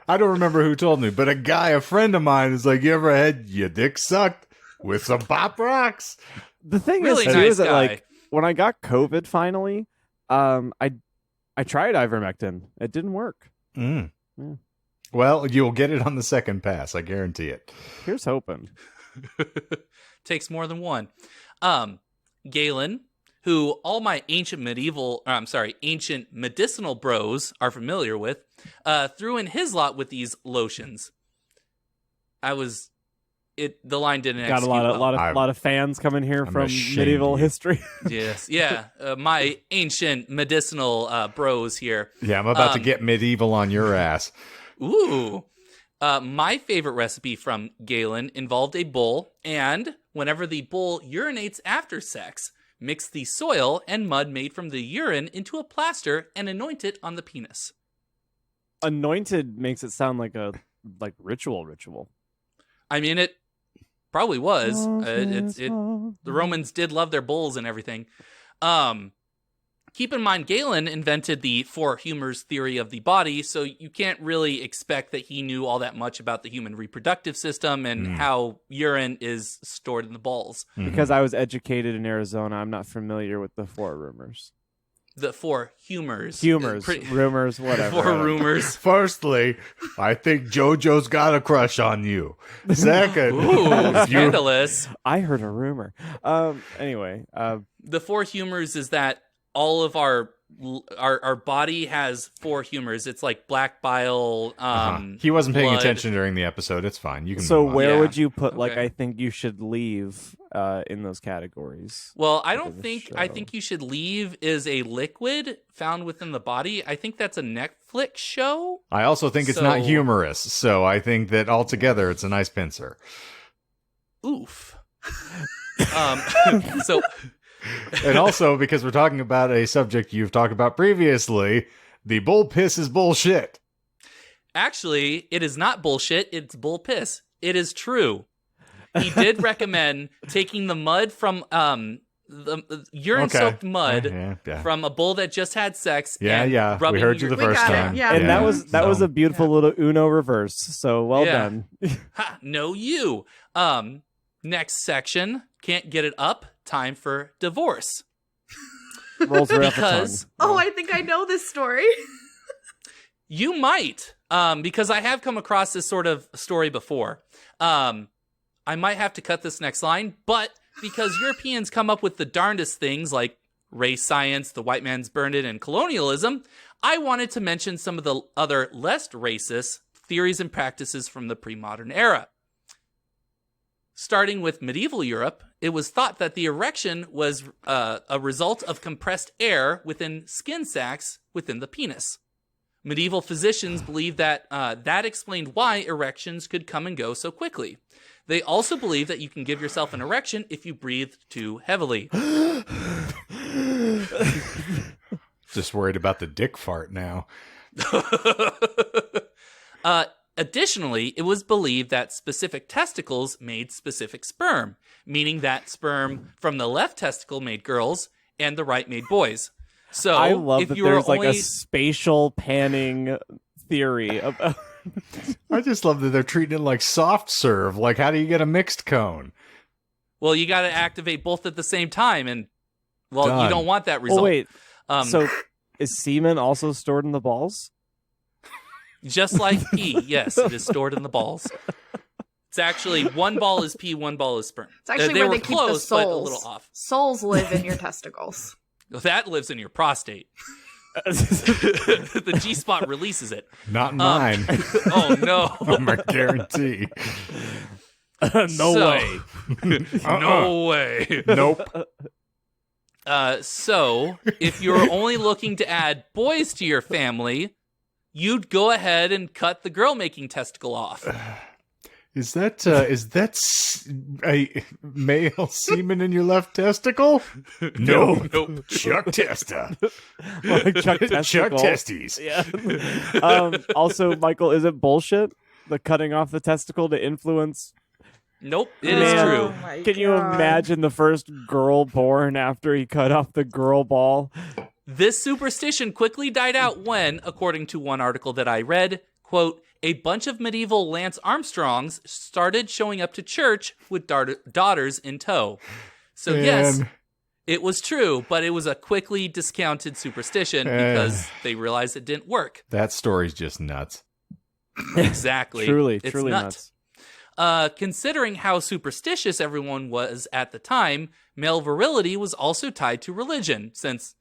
I don't remember who told me, but a friend of mine, is like, you ever had your dick sucked with some Pop Rocks? The thing Really is, too, nice is that guy. like when I got COVID finally, I tried ivermectin. It didn't work. Mm. Yeah. Well, you'll get it on the second pass. I guarantee it. Here's hoping. Takes more than one. Galen, who all my ancient medicinal bros are familiar with, threw in his lot with these lotions. The line didn't Got execute a well. lot of fans coming here I'm from ashamed medieval of you. history. Yes, yeah. My ancient medicinal bros here. Yeah, I'm about to get medieval on your ass. Ooh. My favorite recipe from Galen involved a bowl, and whenever the bull urinates after sex, mix the soil and mud made from the urine into a plaster and anoint it on the penis. Anointed makes it sound like a ritual. I mean, it probably was. The Romans did love their bulls and everything. Keep in mind, Galen invented the four humors theory of the body, so you can't really expect that he knew all that much about the human reproductive system and how urine is stored in the balls. Because I was educated in Arizona, I'm not familiar with the four rumors. The four humors. Rumors, whatever. Four rumors. Firstly, I think JoJo's got a crush on you. Second, Ooh, scandalous. I heard a rumor. Anyway. The four humors is that all of our body has four humors. It's like black bile. He wasn't paying blood. attention during the episode. It's fine. You can. So move on. where Yeah. would you put like Okay. I think you should leave in those categories? Well, I for don't the think. show? I think You Should Leave is a liquid found within the body. I think that's a Netflix show. I also think it's not So- humorous. So I think that altogether it's a nice pincer. Oof. So. And also because we're talking about a subject you've talked about previously, the bull piss is bullshit. Actually, it is not bullshit. It's bull piss. It is true. He did recommend taking the mud from the urine-soaked mud Yeah. from a bull that just had sex. Yeah, and yeah. We rubbing heard you the We first got it, time. yeah. And that was So- a beautiful little Uno reverse. So well Yeah. done. Ha, no, you. Next section. Can't get it up. Time for divorce. Rolls right off the Because- tongue. Oh, I think I know this story. You might, because I have come across this sort of story before. I might have to cut this next line, but because Europeans come up with the darndest things like race science, the white man's burned it, and colonialism, I wanted to mention some of the other less racist theories and practices from the pre-modern era. Starting with medieval Europe, it was thought that the erection was a result of compressed air within skin sacs within the penis. Medieval physicians believed that that explained why erections could come and go so quickly. They also believe that you can give yourself an erection if you breathe too heavily. Just worried about the dick fart now. Additionally, it was believed that specific testicles made specific sperm, meaning that sperm from the left testicle made girls and the right made boys. So I love if that you were there's like only... a spatial panning theory of I just love that they're treating it like soft serve. Like, how do you get a mixed cone? Well, you got to activate both at the same time, and well, Done. you don't want that result. Oh wait. So So is semen also stored in the balls? just like pee, yes, it is stored in the balls. It's actually one ball is pee, one ball is sperm. It's actually they where were they keep close, the but a souls. little off. Souls live in your testicles. That lives in your prostate. The G-spot releases it. Not mine. Oh no! I guarantee. No So- way. No way. Nope. So, if you're only looking to add boys to your family, you'd go ahead and cut the girl-making testicle off. Is that a male semen in your left testicle? No. Nope. Chuck Testa. Like Chuck Chuck Testicle. Testes. Yeah. Also, Michael, is it bullshit? The cutting off the testicle to influence. Nope, it is Man. true. my Can you God. imagine the first girl born after he cut off the girl ball? This superstition quickly died out when, according to one article that I read, quote, a bunch of medieval Lance Armstrongs started showing up to church with daughters in tow. So yes, Man. it was true, but it was a quickly discounted superstition because they realized it didn't work. That story's just nuts. Exactly. Truly It's nuts. Considering how superstitious everyone was at the time, male virility was also tied to religion, since,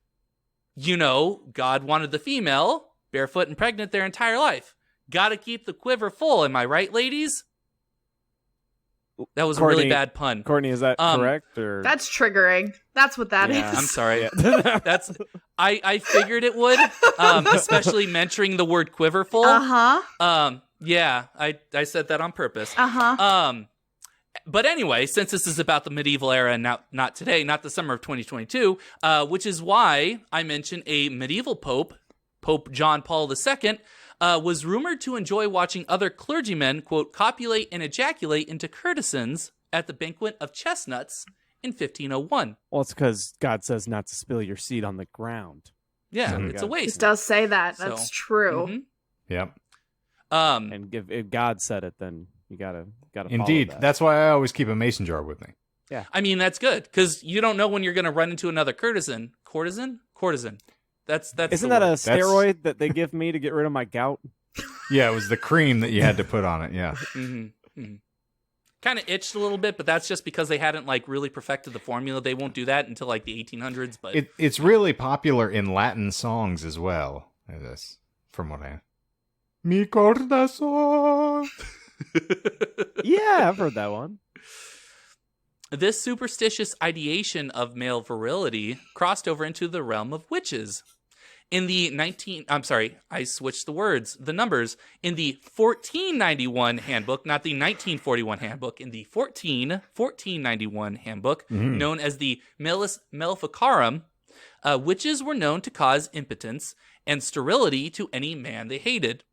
God wanted the female barefoot and pregnant their entire life. Gotta keep the quiver full, am I right, ladies? That was a Courtney- really bad pun. Courtney, is that correct? Or That's triggering. That's what that is. Yeah. I'm sorry. Yeah. That's I figured it would, especially mentioning the word quiverful. Uh-huh. Yeah, I said that on purpose. Uh-huh. But anyway, since this is about the medieval era and not today, not the summer of 2022, which is why I mentioned a medieval pope, Pope John Paul II, was rumored to enjoy watching other clergymen, quote, copulate and ejaculate into courtesans at the banquet of chestnuts in 1501. Well, it's because God says not to spill your seed on the ground. Yeah, So it's a It waste. does say that. So, That's true. mhm. Yep. And if God said it, then you gotta follow Indeed. that. That's why I always keep a mason jar with me. I mean, that's good because you don't know when you're going to run into another courtesan. Courtesan. That's. Isn't the that a word. steroid that they give me to get rid of my gout? Yeah, it was the cream that you had to put on it. Yeah. Kind of itched a little bit, but that's just because they hadn't like really perfected the formula. They won't do that until like the 1800s. But It's really popular in Latin songs as well. This, from what I. Mi corazón. Yeah, I've heard that one. This superstitious ideation of male virility crossed over into the realm of witches. In the I switched the numbers. In the 1491 handbook, not the 1941 handbook, in the 1491 handbook, known as the Malus Maleficarum, witches were known to cause impotence and sterility to any man they hated.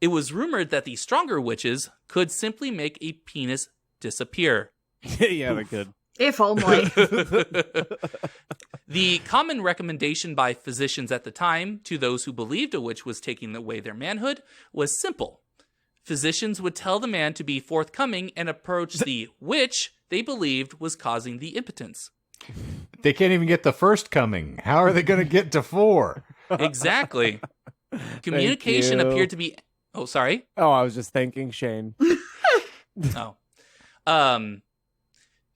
It was rumored that the stronger witches could simply make a penis disappear. Yeah, they could. If only. The common recommendation by physicians at the time to those who believed a witch was taking away their manhood was simple. Physicians would tell the man to be forthcoming and approach the witch they believed was causing the impotence. They can't even get the first coming. How are they going to get to 4? Exactly. Communication you. appeared to be... Oh, sorry. Oh, I was just thanking Shane.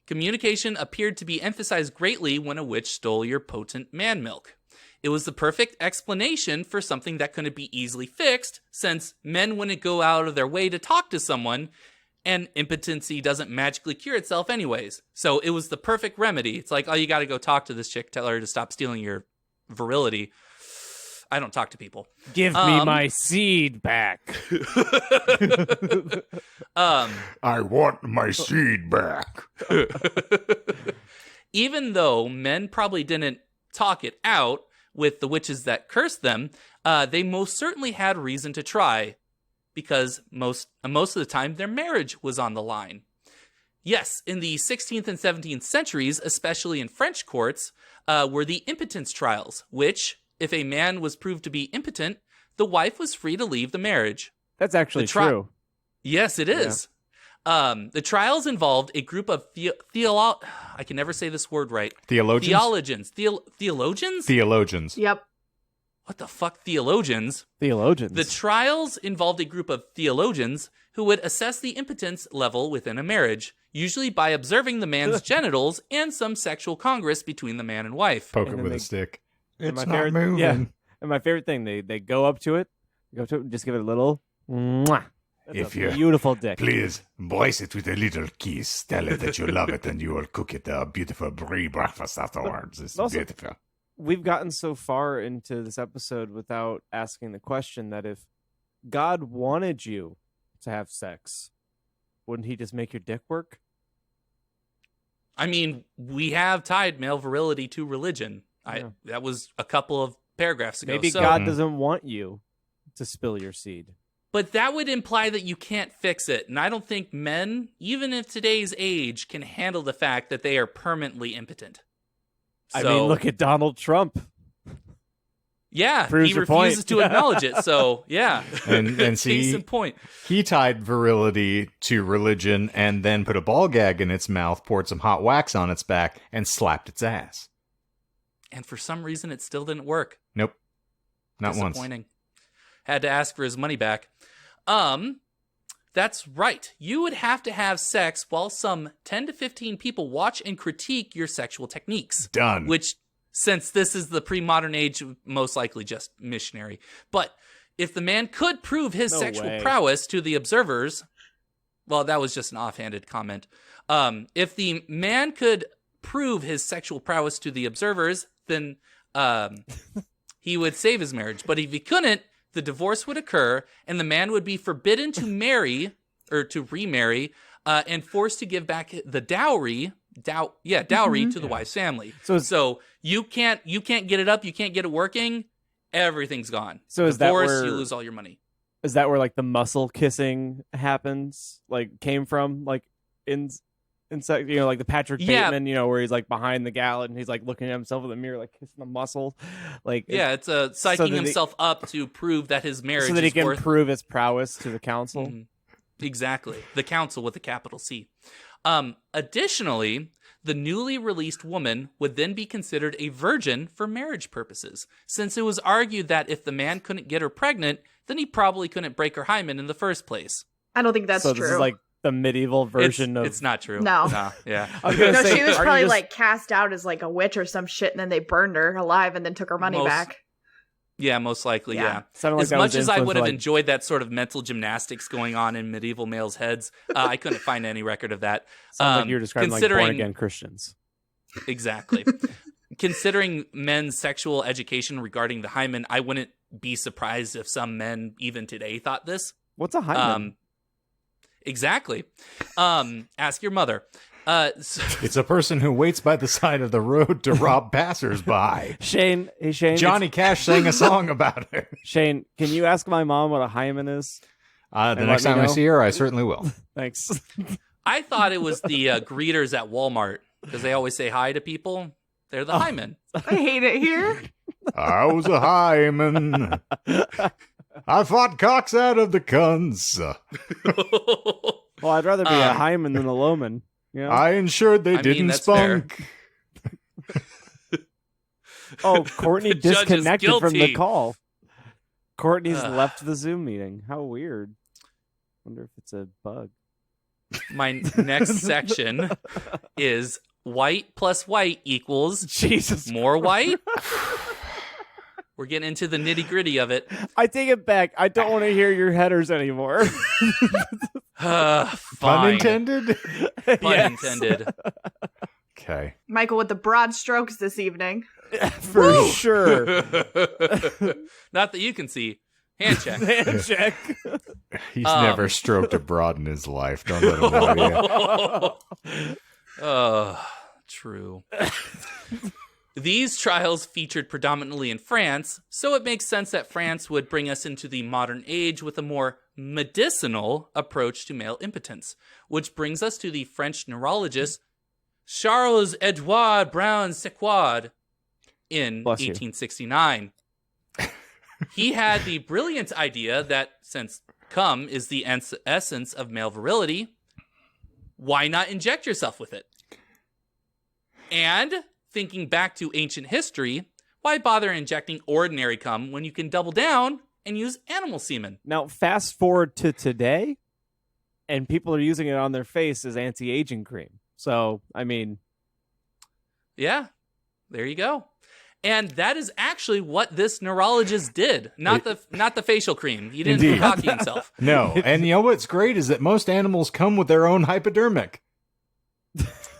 Communication appeared to be emphasized greatly when a witch stole your potent man milk. It was the perfect explanation for something that couldn't be easily fixed, since men wouldn't go out of their way to talk to someone, and impotency doesn't magically cure itself anyways. So it was the perfect remedy. It's like, oh, you got to go talk to this chick, tell her to stop stealing your virility. I don't talk to people. Give me my seed back. I want my seed back. Even though men probably didn't talk it out with the witches that cursed them, they most certainly had reason to try, because most of the time their marriage was on the line. Yes, in the 16th and 17th centuries, especially in French courts, were the impotence trials, which, if a man was proved to be impotent, the wife was free to leave the marriage. That's actually true. Yes, it is. Yeah. The trials involved a group of I can never say this word right. Theologians? Theologians? Theologians. Yep. What the fuck, theologians? Theologians. The trials involved a group of theologians who would assess the impotence level within a marriage, usually by observing the man's genitals and some sexual congress between the man and wife. Poke And it then with they- a stick. And It's my not favorite- moving. Yeah. And my favorite thing, they go up to it, and just give it a little mwah. That's If a you- beautiful dick. Please, brace it with a little kiss. Tell it that you love it and you will cook it a beautiful brie breakfast afterwards. It's Also- beautiful. We've gotten so far into this episode without asking the question that if God wanted you to have sex, wouldn't he just make your dick work? I mean, we have tied male virility to religion. Yeah. That was a couple of paragraphs ago. Maybe so, God doesn't want you to spill your seed. But that would imply that you can't fix it. And I don't think men, even in today's age, can handle the fact that they are permanently impotent. I mean, look at Donald Trump. Yeah, Proves he your refuses point. to acknowledge it. So, yeah. And Case see, in point. he tied virility to religion and then put a ball gag in its mouth, poured some hot wax on its back, and slapped its ass. And for some reason, it still didn't work. Nope. Not once. Disappointing. Had to ask for his money back. That's right. You would have to have sex while some 10 to 15 people watch and critique your sexual techniques. Done. Which, since this is the pre-modern age, most likely just missionary. But if the man could prove his No sexual way. prowess to the observers, well, that was just an offhanded comment. If the man could prove his sexual prowess to the observers, then he would save his marriage. But if he couldn't, the divorce would occur, and the man would be forbidden to marry or to remarry, and forced to give back the dowry to the wife's family. So you can't get it up, you can't get it working, everything's gone. So is that divorce, where- you lose all your money. Is that where like the muscle kissing happens? Like came from? Like in like the Patrick Yeah. Bateman, where he's like behind the gallon and he's like looking at himself in the mirror, like kissing the muscle, like It's psyching so that himself up to prove that his marriage so that he is can worth. prove his prowess to the council. Mhm. Exactly, the council with a capital C. Additionally, the newly released woman would then be considered a virgin for marriage purposes, since it was argued that if the man couldn't get her pregnant, then he probably couldn't break her hymen in the first place. I don't think that's so true. this is like the medieval version of. It's not true. No. Yeah. I was gonna No, say, she was are you probably just- like cast out as like a witch or some shit, and then they burned her alive and then took her money back. Yeah, most likely, yeah. Sounded like As that much was as I influenced would have by, enjoyed that sort of mental gymnastics going on in medieval males' heads, I couldn't find any record of that. sounds like you were describing like born again Christians. Exactly. Considering men's sexual education regarding the hymen, I wouldn't be surprised if some men even today thought this. What's a hymen? Exactly. Ask your mother. It's a person who waits by the side of the road to rob passersby. Shane, hey Shane, Johnny Cash sang a song about it. Shane, can you ask my mom what a hymen is? The And next let me time I know. see her, I certainly will. Thanks. I thought it was the greeters at Walmart because they always say hi to people. They're the hymen. I hate it here. I was a hymen. I fought cocks out of the cunts. Well, I'd rather be a hymen than a lowman. Yeah. I ensured they I mean, didn't that's fair. spunk. Oh, Courtney The judge is disconnected from the guilty. call. Courtney's Ugh. left the Zoom meeting. How weird. Wonder if it's a bug. My next section is white plus white equals Jesus. more white. We're getting into the nitty gritty of it. I take it back. I don't want to hear your headers anymore. Pun Fine. intended? Pun Yes. intended. Okay. Michael with the broad strokes this evening. For sure. Not that you can see. Hand check. Handshake. He's never stroked abroad in his life. Don't let him lie to you. True. These trials featured predominantly in France, so it makes sense that France would bring us into the modern age with a more medicinal approach to male impotence, which brings us to the French neurologist Charles-Edouard Brown-Séquard in Bless you. 1869. He had the brilliant idea that since cum is the essence of male virility, why not inject yourself with it? And thinking back to ancient history, why bother injecting ordinary cum when you can double down and use animal semen? Now, fast forward to today, and people are using it on their face as anti-aging cream. So, I mean, Yeah, there you go. And that is actually what this neurologist did. Not the facial cream. He didn't Indeed. cocky himself. No. And you know what's great is that most animals come with their own hypodermic.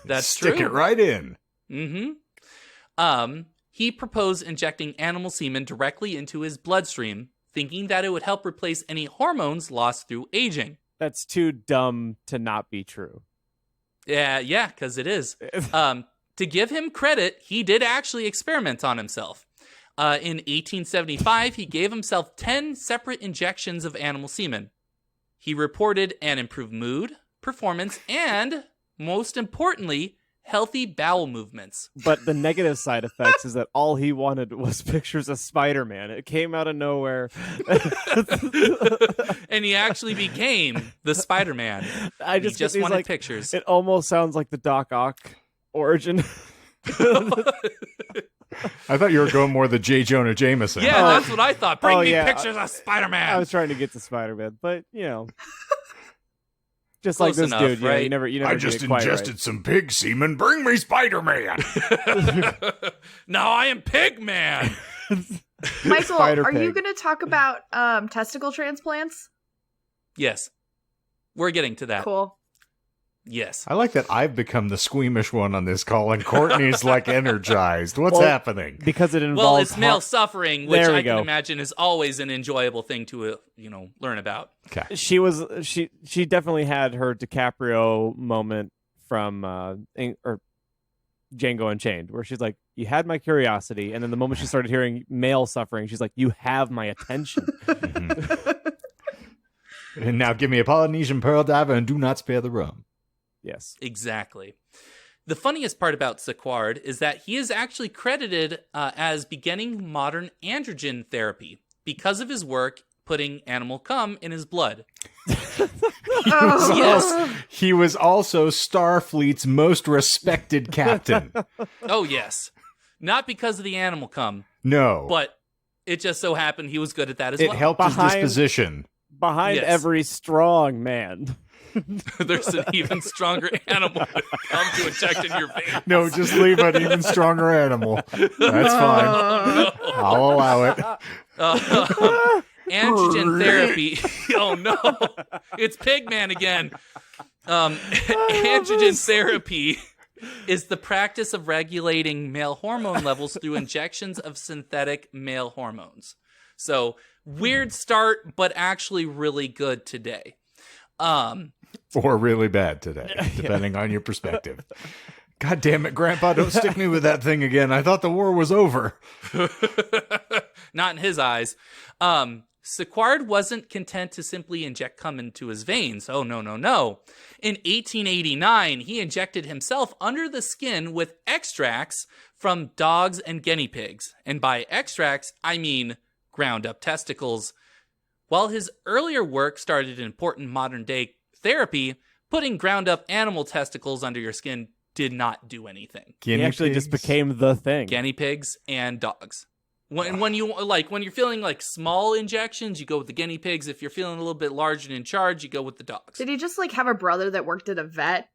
That's Stick true. it right in. Mm-hmm. He proposed injecting animal semen directly into his bloodstream, thinking that it would help replace any hormones lost through aging. that's too dumb to not be true. Yeah, because it is. To give him credit, he did actually experiment on himself. In 1875, he gave himself 10 separate injections of animal semen. He reported an improved mood, performance, and, most importantly, healthy bowel movements. But the negative side effects is that all he wanted was pictures of Spider-Man. It came out of nowhere. And he actually became the Spider-Man. I He just he's wanted like, pictures. It almost sounds like the Doc Ock origin. I thought you were going more the J. Jonah Jameson. Yeah, that's what I thought. Bring me yeah. pictures of Spider-Man. I was trying to get to Spider-Man, but just Close like this enough, dude, right? you never I did just it quite ingested right. some pig semen. Bring me Spider-Man. Now I am Michael, Pigman. Spider are you pig. going to talk about testicle transplants? Yes. We're getting to that. Cool. Yes. I like that I've become the squeamish one on this call, and Courtney's like energized. What's Well, happening? Because it involves Well, it's male suffering, which There we I can go. imagine is always an enjoyable thing to, learn about. Okay. She definitely had her DiCaprio moment from or Django Unchained, where she's like, "You had my curiosity," and then the moment she started hearing male suffering, she's like, "You have my attention." And now give me a Polynesian pearl diver and do not spare the rum. Yes. Exactly. The funniest part about Sequard is that he is actually credited as beginning modern androgen therapy because of his work putting animal cum in his blood. He was also Starfleet's most respected captain. Oh, yes. Not because of the animal cum, No. but it just so happened he was good at that as it well. helped his Behind- disposition. Behind Yes. every strong man. There's an even stronger animal that come to inject in your veins. No, just leave an even stronger animal. That's fine. I'll allow it. Androgen therapy. Oh no, it's Pigman again. Androgen therapy is the practice of regulating male hormone levels through injections of synthetic male hormones. So weird start, but actually really good today. Or really bad today, depending on your perspective. God damn it, Grandpa, don't stick me with that thing again. I thought the war was over. Not in his eyes. Sequard wasn't content to simply inject cum into his veins. Oh, no. In 1889, he injected himself under the skin with extracts from dogs and guinea pigs. And by extracts, I mean ground up testicles. While his earlier work started in important modern day therapy, putting ground up animal testicles under your skin did not do anything. He actually just became the thing. Guinea pigs and dogs. When you're feeling like small injections, you go with the guinea pigs. If you're feeling a little bit large and in charge, you go with the dogs. Did he just like have a brother that worked at a vet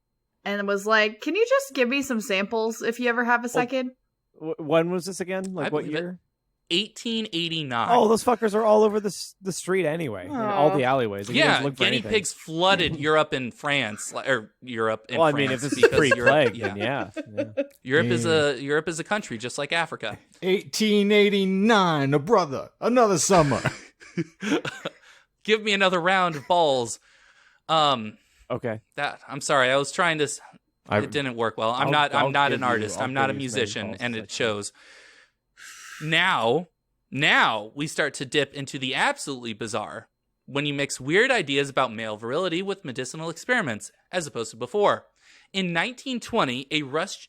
and was like, "Can you just give me some samples if you ever have a second?" When was this again? Like I what believe it. year? 1889. Oh, those fuckers are all over the street anyway. In all the alleyways. They can Yeah, just look for guinea anything. pigs flooded Europe and France, or Europe and Well, I France. mean, if this is because pre-plague, Europe, then yeah. Europe is a country just like Africa. 1889, a brother, another summer. Give me another round of balls. Okay. I'm sorry. I was trying to. It didn't work well. I'm not an artist. I'm not a musician, and it shows. Now we start to dip into the absolutely bizarre when you mix weird ideas about male virility with medicinal experiments, as opposed to before. In 1920, a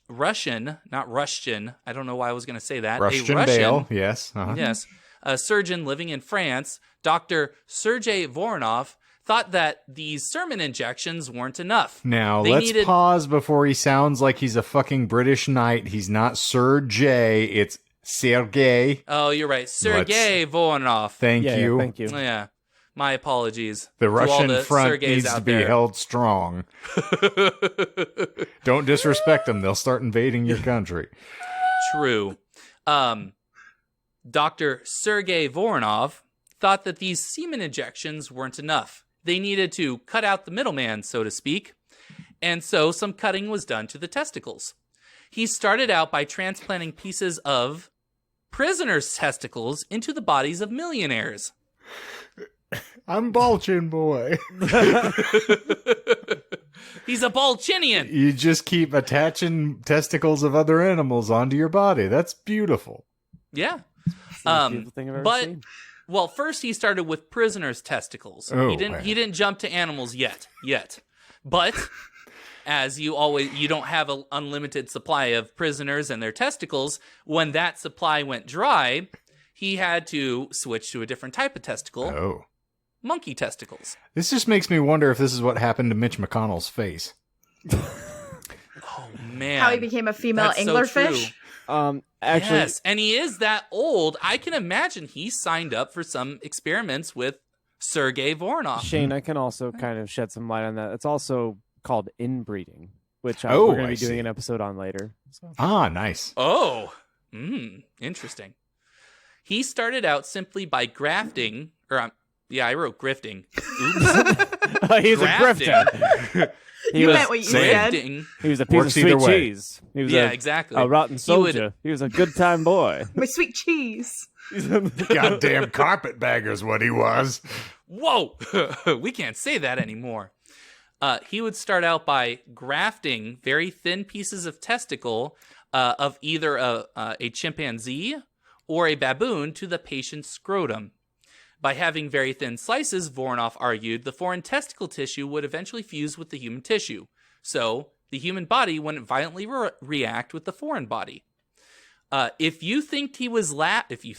Russian, not Russian, I don't know why I was going to say that. Russian a Russian Bale, yes. Uh-huh. Yes, a surgeon living in France, Dr. Sergei Voronov, thought that these semen injections weren't enough. Now, let's pause before he sounds like he's a fucking British knight. He's not Sir J, it's Sergei. Oh, you're right. Sergei Voronov. Thank you. Thank you. Yeah. My apologies. The to all Russian the front Sergeys needs to out be there. held strong. Don't disrespect them. They'll start invading your country. True. Dr. Sergei Voronov thought that these semen injections weren't enough. They needed to cut out the middleman, so to speak. And so some cutting was done to the testicles. He started out by transplanting pieces of prisoners' testicles into the bodies of millionaires. I'm Balchin boy. He's a Balchinian. You just keep attaching testicles of other animals onto your body. That's beautiful. Yeah. It's the most beautiful thing I've ever seen. Well, first he started with prisoners' testicles. Oh, he didn't jump to animals yet. But as you don't have an unlimited supply of prisoners and their testicles. When that supply went dry, he had to switch to a different type of testicle. Oh. Monkey testicles. This just makes me wonder if this is what happened to Mitch McConnell's face. Oh man. How he became a female That's so true. anglerfish. Actually, Yes, and he is that old. I can imagine he signed up for some experiments with Sergei Voronov. Shane, I can also kind of shed some light on that. It's also called inbreeding, which Oh, we're going to I be doing see. an episode on later. So. Ah, nice. Oh, interesting. He started out simply by grafting, I wrote grifting. Oops. He's Grafting. a grifter. You meant what you said. Grifting. He was a piece Works of either sweet way. cheese. He was Exactly. a rotten would- soldier. He was a good time boy. My sweet cheese. Goddamn carpetbagger's what he was. Whoa, we can't say that anymore. He would start out by grafting very thin pieces of testicle of either a chimpanzee or a baboon to the patient's scrotum. By having very thin slices, Voronov argued, the foreign testicle tissue would eventually fuse with the human tissue. So, the human body wouldn't violently react with the foreign body. If you think he was if you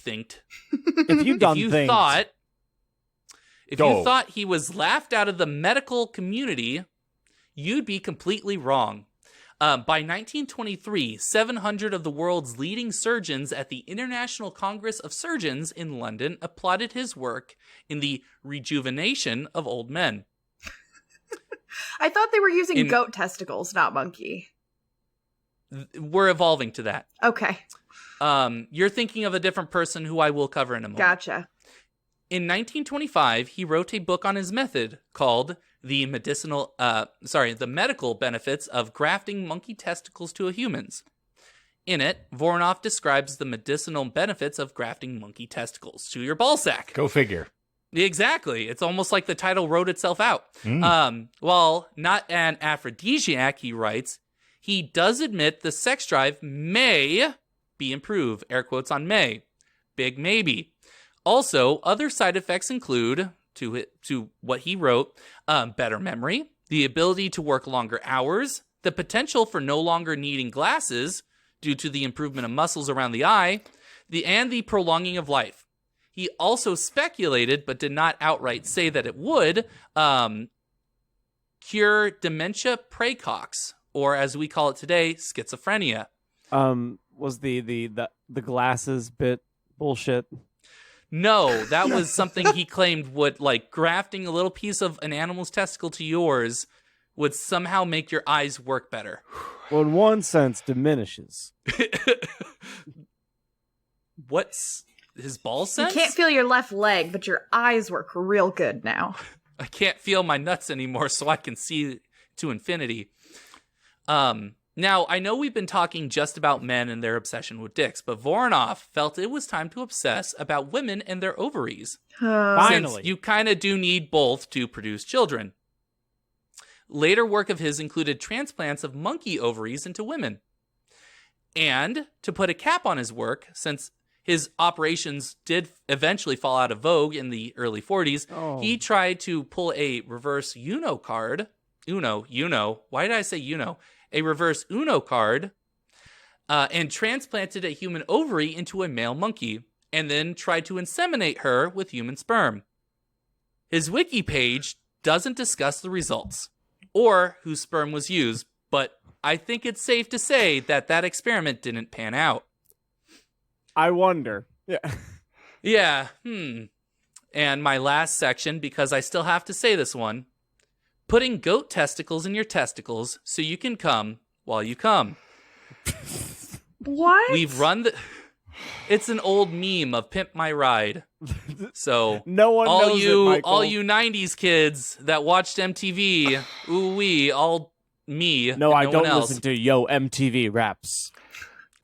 thought he was laughed out of the medical community, you'd be completely wrong. By 1923, 700 of the world's leading surgeons at the International Congress of Surgeons in London applauded his work in the rejuvenation of old men. I thought they were using goat testicles, not monkey. We're evolving to that. Okay. You're thinking of a different person who I will cover in a moment. Gotcha. In 1925, he wrote a book on his method called the medical benefits of grafting monkey testicles to humans. In it, Voronov describes the medicinal benefits of grafting monkey testicles to your ballsack. Go figure. Exactly. It's almost like the title wrote itself out. While not an aphrodisiac, he writes, he does admit the sex drive may be improved. Air quotes on may. Big maybe. Also, other side effects include, to what he wrote, better memory, the ability to work longer hours, the potential for no longer needing glasses due to the improvement of muscles around the eye, and the prolonging of life. He also speculated, but did not outright say that it would, cure dementia praecox, or as we call it today, schizophrenia. Was the glasses bit bullshit? No, that was something he claimed would, like, grafting a little piece of an animal's testicle to yours would somehow make your eyes work better. Well, in one sense, diminishes. What's his ball sense? You can't feel your left leg, but your eyes work real good now. I can't feel my nuts anymore, so I can see to infinity. Now, I know we've been talking just about men and their obsession with dicks, but Voronov felt it was time to obsess about women and their ovaries. Finally. Since you kind of do need both to produce children. Later work of his included transplants of monkey ovaries into women. And, to put a cap on his work, since his operations did eventually fall out of vogue in the early 40s, he tried to pull a reverse Uno card. Why did I say Uno? A reverse Uno card, and transplanted a human ovary into a male monkey, and then tried to inseminate her with human sperm. His wiki page doesn't discuss the results, or whose sperm was used, but I think it's safe to say that experiment didn't pan out. I wonder. Yeah, And my last section, because I still have to say this one, putting goat testicles in your testicles so you can come while you come. What? We've run the... It's an old meme of Pimp My Ride. So no one knows it, Michael. all you 90s kids that watched MTV, ooh-wee, all me. No, I don't else. listen to Yo MTV raps.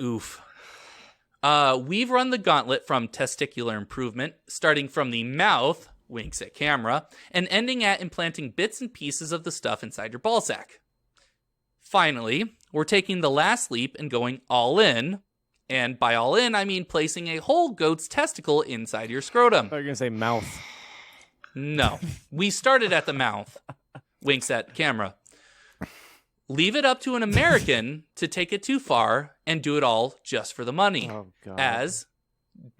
Oof. We've run the gauntlet from testicular improvement, starting from the mouth, winks at camera, and ending at implanting bits and pieces of the stuff inside your ballsack. Finally, we're taking the last leap and going all in, and by all in, I mean placing a whole goat's testicle inside your scrotum. I thought you were going to say mouth. No, we started at the mouth, winks at camera. Leave it up to an American to take it too far and do it all just for the money. Oh, God. As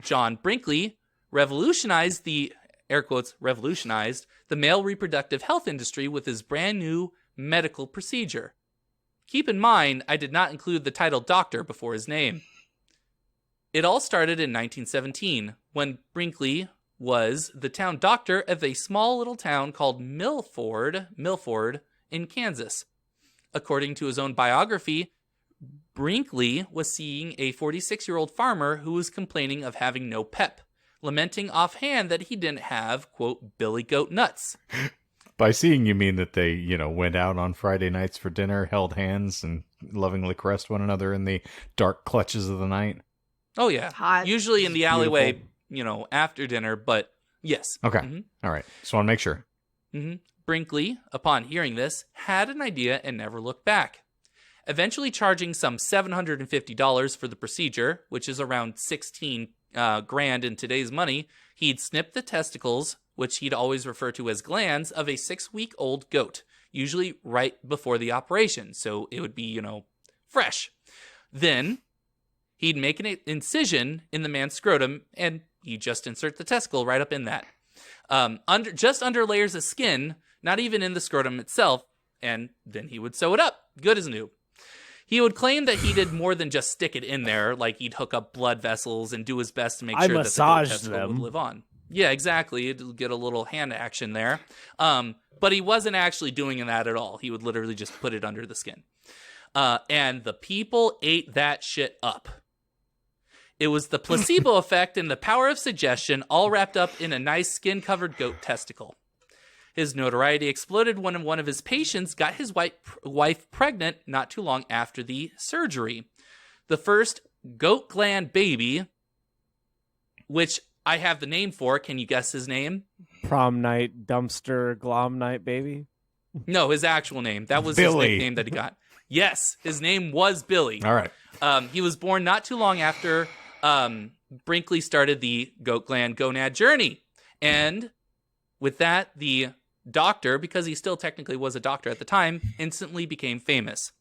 John Brinkley revolutionized the air quotes, revolutionized the male reproductive health industry with his brand new medical procedure. Keep in mind, I did not include the title doctor before his name. It all started in 1917, when Brinkley was the town doctor of a small little town called Milford in Kansas. According to his own biography, Brinkley was seeing a 46-year-old farmer who was complaining of having no pep, lamenting offhand that he didn't have, quote, billy goat nuts. By seeing, you mean that they, went out on Friday nights for dinner, held hands, and lovingly caressed one another in the dark clutches of the night? Oh, yeah. Hot. Usually in the alleyway, Beautiful. After dinner, but yes. Okay. Mm-hmm. All right. Just want to make sure. Mm-hmm. Brinkley, upon hearing this, had an idea and never looked back. Eventually charging some $750 for the procedure, which is around grand in today's money, he'd snip the testicles, which he'd always refer to as glands, of a 6-week-old goat, usually right before the operation. So it would be, fresh. Then he'd make an incision in the man's scrotum, and he'd just insert the testicle right up in that. Just under layers of skin, not even in the scrotum itself, and then he would sew it up, good as new. He would claim that he did more than just stick it in there, like he'd hook up blood vessels and do his best to make sure that the goat testicle would live on. Yeah, exactly. He'd get a little hand action there. But he wasn't actually doing that at all. He would literally just put it under the skin. And the people ate that shit up. It was the placebo effect and the power of suggestion all wrapped up in a nice skin-covered goat testicle. His notoriety exploded when one of his patients got his wife pregnant not too long after the surgery. The first goat gland baby, which I have the name for. Can you guess his name? Prom night, dumpster, glom night, baby? No, his actual name. That was Billy. His nickname that he got. Yes, his name was Billy. All right. He was born not too long after Brinkley started the goat gland gonad journey. And with that, the doctor, because he still technically was a doctor at the time, instantly became famous.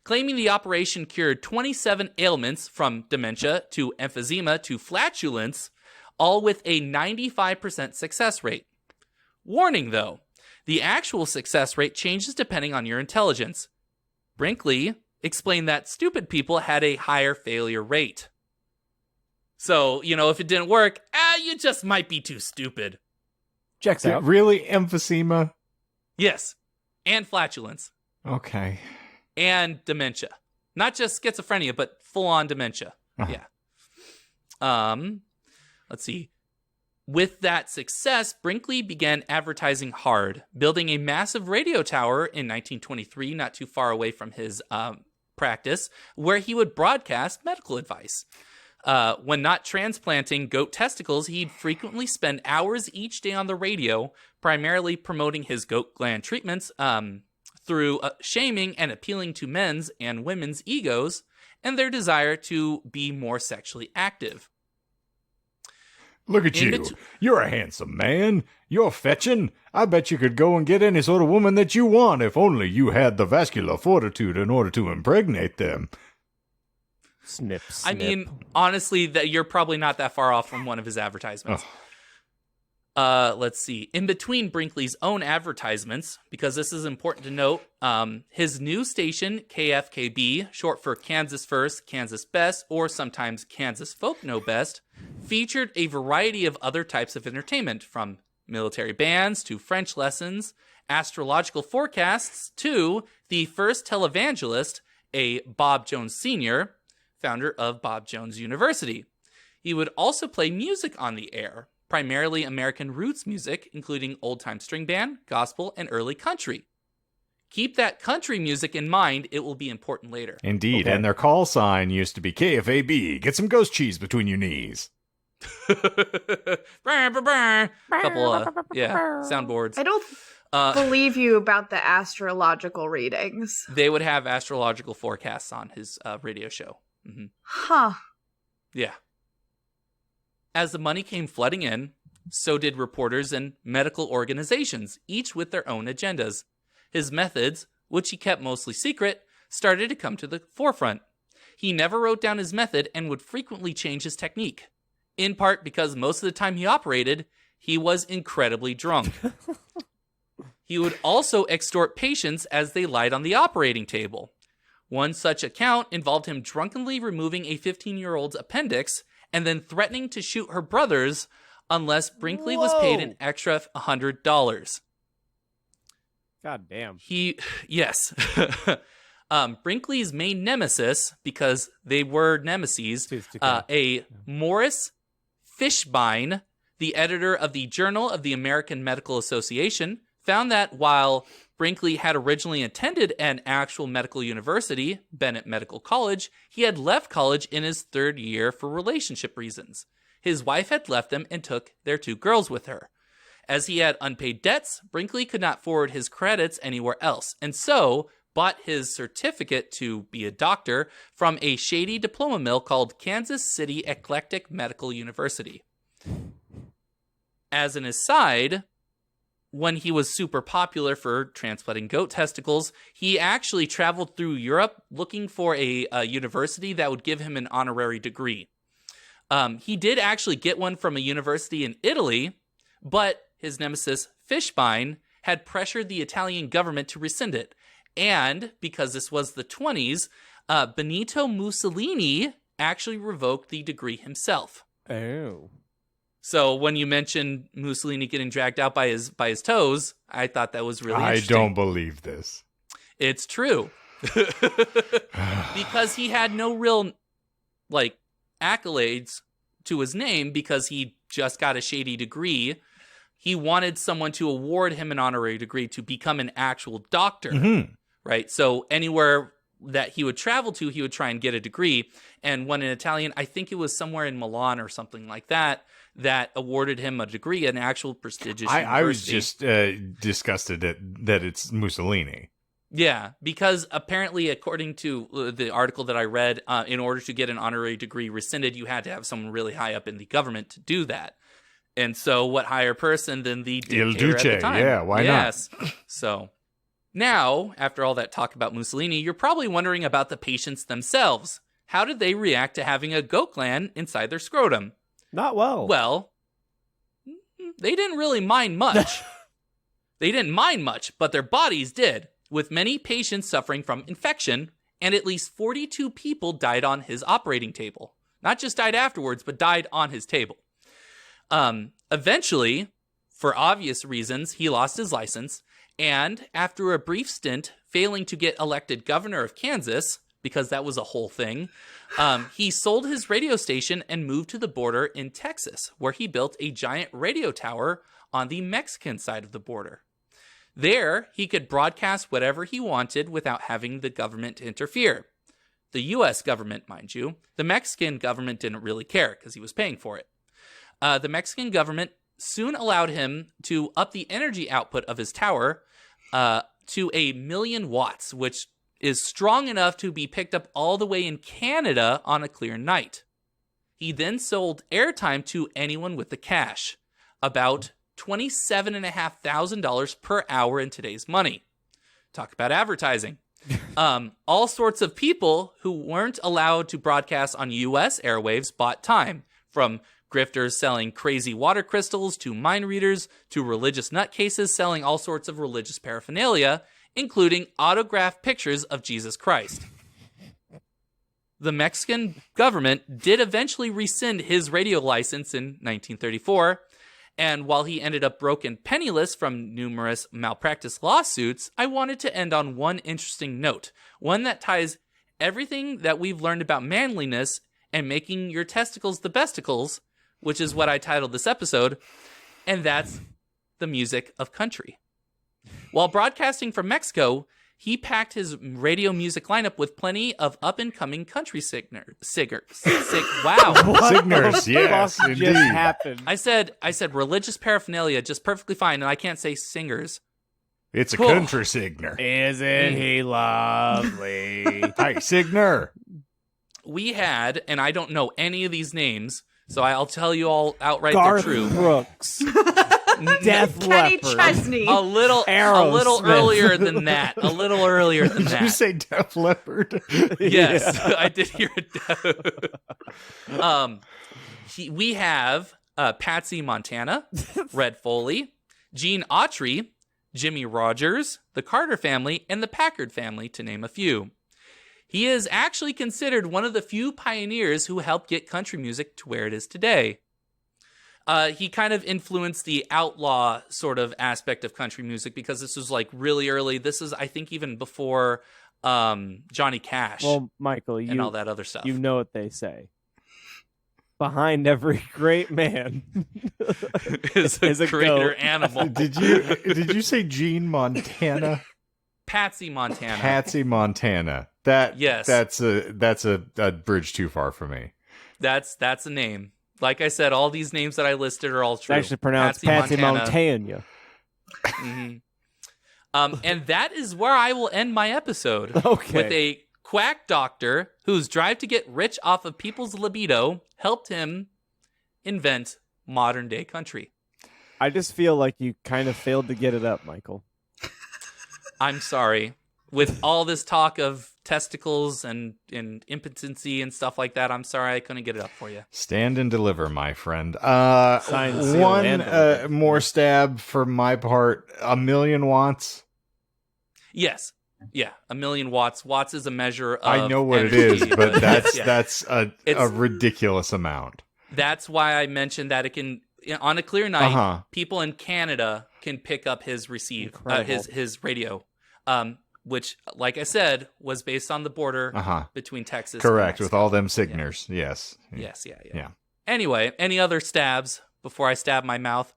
Claiming the operation cured 27 ailments from dementia to emphysema to flatulence, all with a 95% success rate. Warning, though, the actual success rate changes depending on your intelligence. Brinkley explained that stupid people had a higher failure rate. So, if it didn't work, you just might be too stupid. Checks out. Really? Emphysema? Yes. And flatulence. Okay. And dementia. Not just schizophrenia, but full-on dementia. Uh-huh. Yeah. Let's see. With that success, Brinkley began advertising hard, building a massive radio tower in 1923, not too far away from his practice, where he would broadcast medical advice. When not transplanting goat testicles, he'd frequently spend hours each day on the radio, primarily promoting his goat gland treatments through shaming and appealing to men's and women's egos and their desire to be more sexually active. Look at you. You're a handsome man. You're fetching. I bet you could go and get any sort of woman that you want if only you had the vascular fortitude in order to impregnate them. Snip. I mean, honestly, that you're probably not that far off from one of his advertisements. Let's see. In between Brinkley's own advertisements, because this is important to note, his news station, KFKB, short for Kansas First, Kansas Best, or sometimes Kansas Folk Know Best, featured a variety of other types of entertainment, from military bands to French lessons, astrological forecasts, to the first televangelist, a Bob Jones Sr., founder of Bob Jones University. He would also play music on the air, primarily American roots music, including old-time string band, gospel, and early country. Keep that country music in mind. It will be important later. Indeed, Okay. and their call sign used to be KFAB. Get some ghost cheese between your knees. Couple soundboards. I don't believe you about the astrological readings. They would have astrological forecasts on his radio show. Mm-hmm. Huh. Yeah. As the money came flooding in, so did reporters and medical organizations, each with their own agendas. His methods, which he kept mostly secret, started to come to the forefront. He never wrote down his method and would frequently change his technique, in part because most of the time he operated, he was incredibly drunk. He would also extort patients as they lied on the operating table. One such account involved him drunkenly removing a 15-year-old's appendix and then threatening to shoot her brothers unless Brinkley was paid an extra $100. God damn. Yes. Brinkley's main nemesis, because they were nemeses, a Morris Fishbein, the editor of the Journal of the American Medical Association, found that while Brinkley had originally attended an actual medical university, Bennett Medical College, he had left college in his third year for relationship reasons. His wife had left him and took their 2 girls with her. As he had unpaid debts, Brinkley could not forward his credits anywhere else, and so bought his certificate to be a doctor from a shady diploma mill called Kansas City Eclectic Medical University. As an aside, when he was super popular for transplanting goat testicles, he actually traveled through Europe looking for a university that would give him an honorary degree. He did actually get one from a university in Italy, but his nemesis, Fishbein, had pressured the Italian government to rescind it. And because this was the 20s, Benito Mussolini actually revoked the degree himself. Oh. So when you mentioned Mussolini getting dragged out by his toes, I thought that was really interesting. I don't believe this. It's true. Because he had no real, accolades to his name because he just got a shady degree. He wanted someone to award him an honorary degree to become an actual doctor, right? So anywhere that he would travel to, he would try and get a degree. And when an Italian, I think it was somewhere in Milan or something like that, that awarded him a degree, an actual prestigious university. I was just disgusted that it's Mussolini. Yeah, because apparently, according to the article that I read, in order to get an honorary degree rescinded, you had to have someone really high up in the government to do that. And so what higher person than the dictator at the time? Yeah, why not? So now, after all that talk about Mussolini, you're probably wondering about the patients themselves. How did they react to having a goat gland inside their scrotum? Not well. Well, they didn't really mind much. They didn't mind much, but their bodies did, with many patients suffering from infection, and at least 42 people died on his operating table. Not just died afterwards, but died on his table. Eventually, for obvious reasons, he lost his license, and after a brief stint failing to get elected governor of Kansas, because that was a whole thing, he sold his radio station and moved to the border in Texas, where he built a giant radio tower on the Mexican side of the border. There, he could broadcast whatever he wanted without having the government interfere. The U.S. government, mind you. The Mexican government didn't really care because he was paying for it. The Mexican government soon allowed him to up the energy output of his tower to 1,000,000 watts, which is strong enough to be picked up all the way in Canada on a clear night. He then sold airtime to anyone with the cash, about $27,500 per hour in today's money. Talk about advertising. All sorts of people who weren't allowed to broadcast on U.S. airwaves bought time, from grifters selling crazy water crystals to mind readers to religious nutcases selling all sorts of religious paraphernalia, including autographed pictures of Jesus Christ. The Mexican government did eventually rescind his radio license in 1934, and while he ended up broke and penniless from numerous malpractice lawsuits, I wanted to end on one interesting note, one that ties everything that we've learned about manliness and making your testicles the best-icles, which is what I titled this episode, and that's the music of country. While broadcasting from Mexico, he packed his radio music lineup with plenty of up-and-coming country singers. Wow. Singers, yes, indeed. Just happened. I said religious paraphernalia just perfectly fine, and I can't say singers. It's a country singer. Isn't he lovely? Hi, singer. We had, and I don't know any of these names, so I'll tell you all outright Garth they're true. Brooks. Death Kenny Leopard. Chesney. A little Aerosmith. earlier than that. A little earlier than Did that. you say Def Leppard? Yes, I did hear it. We have Patsy Montana, Red Foley, Gene Autry, Jimmy Rogers, the Carter family, and the Packard family, to name a few. He is actually considered one of the few pioneers who helped get country music to where it is today. He kind of influenced the outlaw sort of aspect of country music because this was like really early. This is, I think, even before Johnny Cash Well, Michael, and all that other stuff. you know what they say. Behind every great man is a greater goat. animal. Did you say Gene Montana? Patsy Montana. Patsy Montana. Yes. That's a bridge too far for me. That's a name. Like I said, all these names that I listed are all It's true. actually pronounced Patsy Montana. Mhm. And that is where I will end my episode. Okay. With a quack doctor whose drive to get rich off of people's libido helped him invent modern day country. I just feel like you kind of failed to get it up, Michael. I'm sorry. With all this talk of testicles and impotency and stuff like that, I'm sorry I couldn't get it up for you. Stand and deliver, my friend. Sign, seal, and deliver. One more stab for my part. 1,000,000 watts. Yes. Yeah, 1,000,000 watts. Watts is a measure of I know what energy, it is, but that's yeah. that's a ridiculous amount. That's why I mentioned that it can, on a clear night, people in Canada can pick up his his radio, which, like I said, was based on the border between Texas. Correct, and with all them signatures. Yeah. Yes. Yeah. Anyway, any other stabs before I stab my mouth?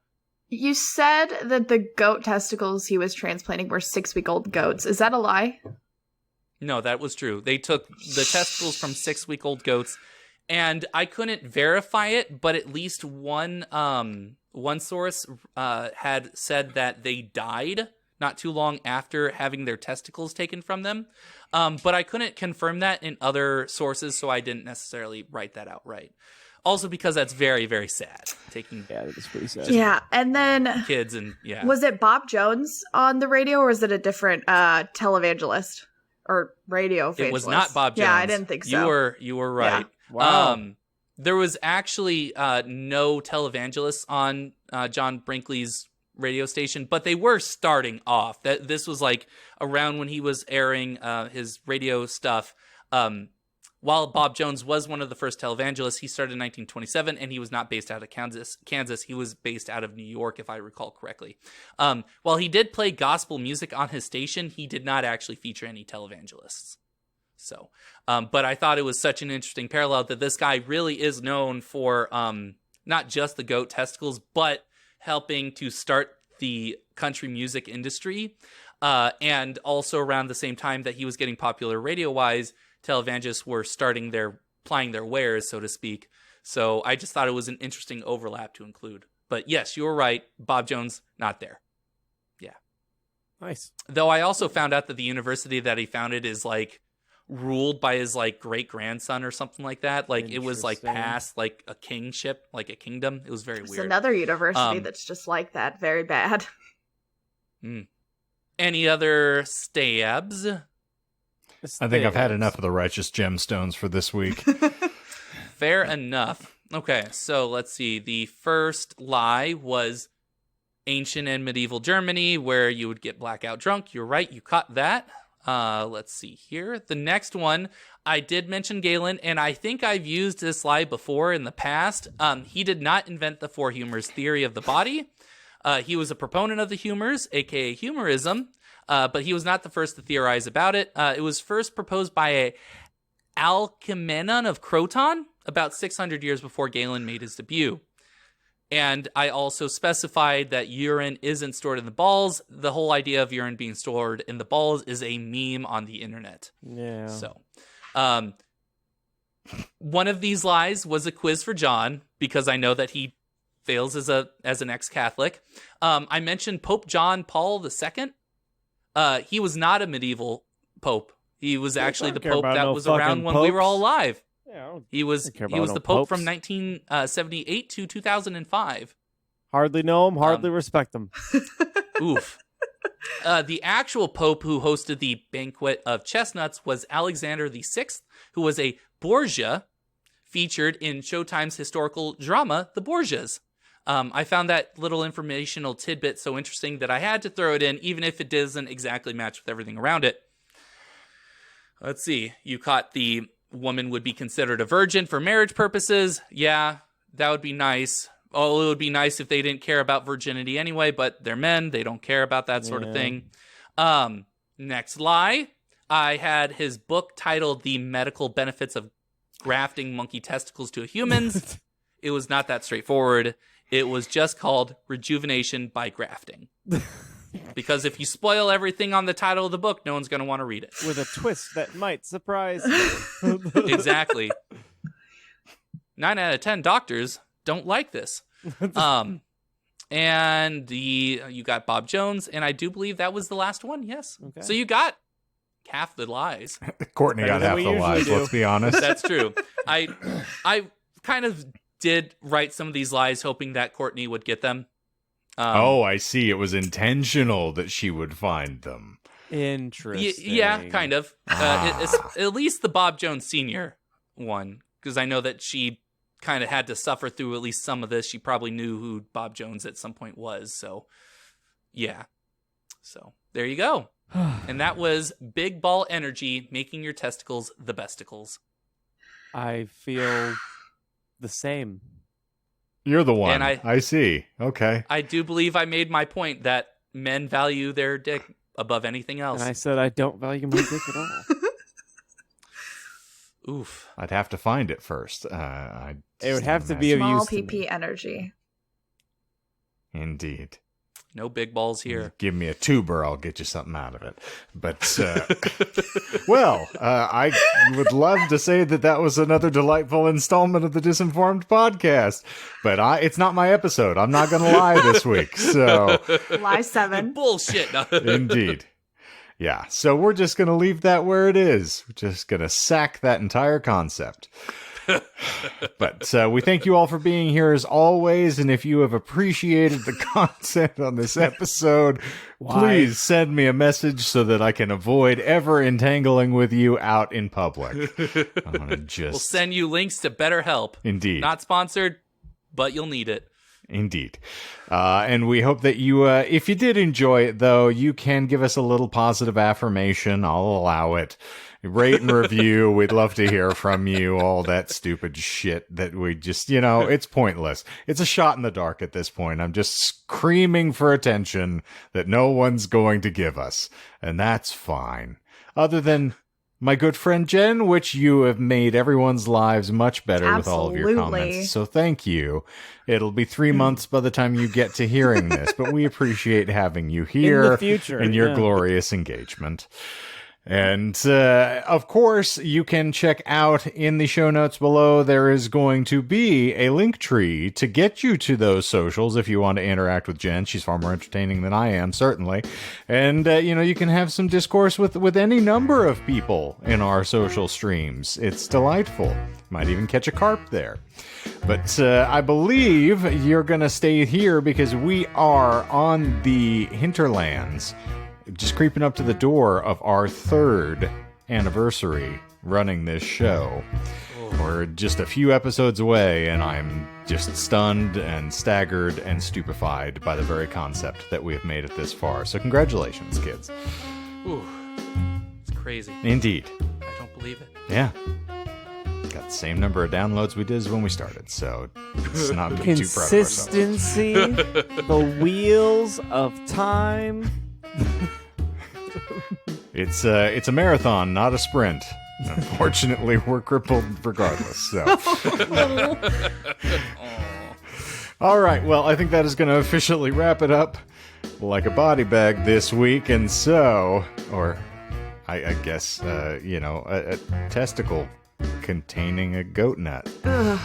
You said that the goat testicles he was transplanting were 6-week-old goats. Is that a lie? No, that was true. They took the testicles from 6-week-old goats, and I couldn't verify it, but at least one source had said that they died not too long after having their testicles taken from them. But I couldn't confirm that in other sources, so I didn't necessarily write that outright. Also because that's very, very sad. Yeah, that is pretty sad. Yeah, and then kids and yeah. Was it Bob Jones on the radio, or was it a different televangelist or radio evangelist? It was not Bob Jones. Yeah, I didn't think so. You were right. Yeah. Wow. There was actually no televangelists on John Brinkley's radio station, but they were starting off. This was like around when he was airing his radio stuff. While Bob Jones was one of the first televangelists, he started in 1927, and he was not based out of Kansas. He was based out of New York, if I recall correctly. While he did play gospel music on his station, he did not actually feature any televangelists. So, but I thought it was such an interesting parallel that this guy really is known for not just the goat testicles, but helping to start the country music industry. And also around the same time that he was getting popular radio-wise, televangelists were plying their wares, so to speak. So I just thought it was an interesting overlap to include. But yes, you were right. Bob Jones, not there. Yeah. Nice. Though I also found out that the university that he founded is like ruled by his like great-grandson or something like that. Like it was like past like a kingship, like a kingdom. It was very There's weird. another university that's just like that. Very bad. Any other stabs? I think I've had enough of the righteous gemstones for this week. Fair enough. Okay, so let's see. The first lie was ancient and medieval Germany, where you would get blackout drunk. You're right. You caught that. Let's see here. The next one, I did mention Galen, and I think I've used this lie before in the past. He did not invent the four humors theory of the body. He was a proponent of the humors, aka humorism. But he was not the first to theorize about it. It was first proposed by Alcmaeon of Croton about 600 years before Galen made his debut. And I also specified that urine isn't stored in the balls. The whole idea of urine being stored in the balls is a meme on the internet. Yeah. So, one of these lies was a quiz for John, because I know that he fails as an ex-Catholic. I mentioned Pope John Paul II. He was not a medieval pope. He was actually the pope that was around when we were all alive. Yeah, he was the pope from 1978 to 2005. Hardly know him, hardly respect him. Oof. The actual pope who hosted the banquet of chestnuts was Alexander VI, who was a Borgia, featured in Showtime's historical drama, The Borgias. I found that little informational tidbit so interesting that I had to throw it in, even if it doesn't exactly match with everything around it. Let's see. You caught the woman would be considered a virgin for marriage purposes. Yeah, that would be nice. Oh, it would be nice if they didn't care about virginity anyway, but they're men. They don't care about that sort of thing. Next lie. I had his book titled The Medical Benefits of Grafting Monkey Testicles to Humans. It was not that straightforward. It was just called Rejuvenation by Grafting. Because if you spoil everything on the title of the book, no one's going to want to read it. With a twist that might surprise you. Exactly. 9 out of 10 doctors don't like this. And you got Bob Jones, and I do believe that was the last one. Yes. Okay. So you got half the lies. Courtney got Better than half we the usually lies. do. Let's be honest. That's true. I kind of did write some of these lies hoping that Courtney would get them. I see. It was intentional that she would find them. Interesting. Yeah, kind of. At least the Bob Jones Sr. one, because I know that she kind of had to suffer through at least some of this. She probably knew who Bob Jones at some point was. So, yeah. So, there you go. And that was Big Ball Energy, making your testicles the best-icles. I feel the same. You're the one. And I see. Okay. I do believe I made my point that men value their dick above anything else. And I said I don't value my dick at all. Oof. I'd have to find it first. It would have to be of Small use to me. PP energy. Indeed. No big balls here. Give me a tuber, I'll get you something out of it. But, I would love to say that was another delightful installment of the Disinformed podcast. But it's not my episode. I'm not going to lie this week. So, Lie 7. Bullshit. indeed. Yeah, so we're just going to leave that where it is. We're just going to sack that entire concept. But we thank you all for being here as always, and if you have appreciated the content on this episode, please send me a message so that I can avoid ever entangling with you out in public. I'm gonna just... We'll send you links to BetterHelp. Indeed. Not sponsored, but you'll need it. Indeed. And we hope that you, if you did enjoy it, though, you can give us a little positive affirmation. I'll allow it. Rate and review. We'd love to hear from you. All that stupid shit that we just, it's pointless. It's a shot in the dark at this point. I'm just screaming for attention that no one's going to give us. And that's fine. Other than my good friend Jen, which you have made everyone's lives much better with all of your Absolutely. comments. So thank you. It'll be 3 months by the time you get to hearing this, but we appreciate having you here In the future, and your yeah. glorious engagement. And, of course, you can check out in the show notes below, there is going to be a link tree to get you to those socials if you want to interact with Jen. She's far more entertaining than I am, certainly. And, you can have some discourse with any number of people in our social streams. It's delightful. Might even catch a carp there. But I believe you're going to stay here because we are on the hinterlands, just creeping up to the door of our 3rd anniversary running this show. We're just a few episodes away, and I'm just stunned and staggered and stupefied by the very concept that we have made it this far. So congratulations, kids. Ooh. It's crazy. Indeed. I don't believe it. Yeah. Got the same number of downloads we did as when we started, so it's not being too proud of ourselves. Consistency, the wheels of time. It's a marathon, not a sprint. Unfortunately, we're crippled regardless. So, all right. Well, I think that is going to officially wrap it up like a body bag this week, and so, or I guess, a testicle containing a goat nut. Ugh.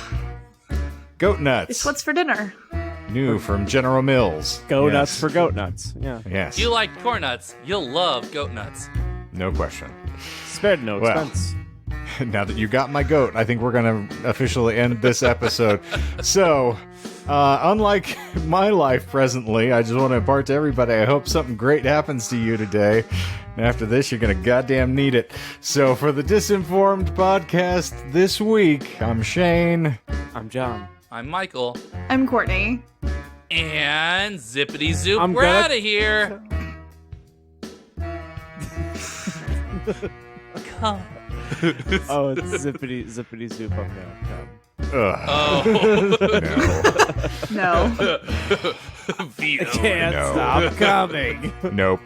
Goat nuts. It's what's for dinner. New from General Mills. Go Yes. nuts for goat nuts. Yeah. Yes. If you like corn nuts, you'll love goat nuts. No question. Spared no Well. expense. Now that you got my goat, I think we're going to officially end this episode. So, unlike my life presently, I just want to impart to everybody, I hope something great happens to you today. And after this, you're going to goddamn need it. So, for the Disinformed podcast this week, I'm Shane. I'm John. I'm Michael. I'm Courtney. And zippity zoop, I'm we're gonna- out of here. Come. Oh, it's zippity zoop up now. Ugh. Oh. No. No. Veto. Can't No. stop coming. Nope.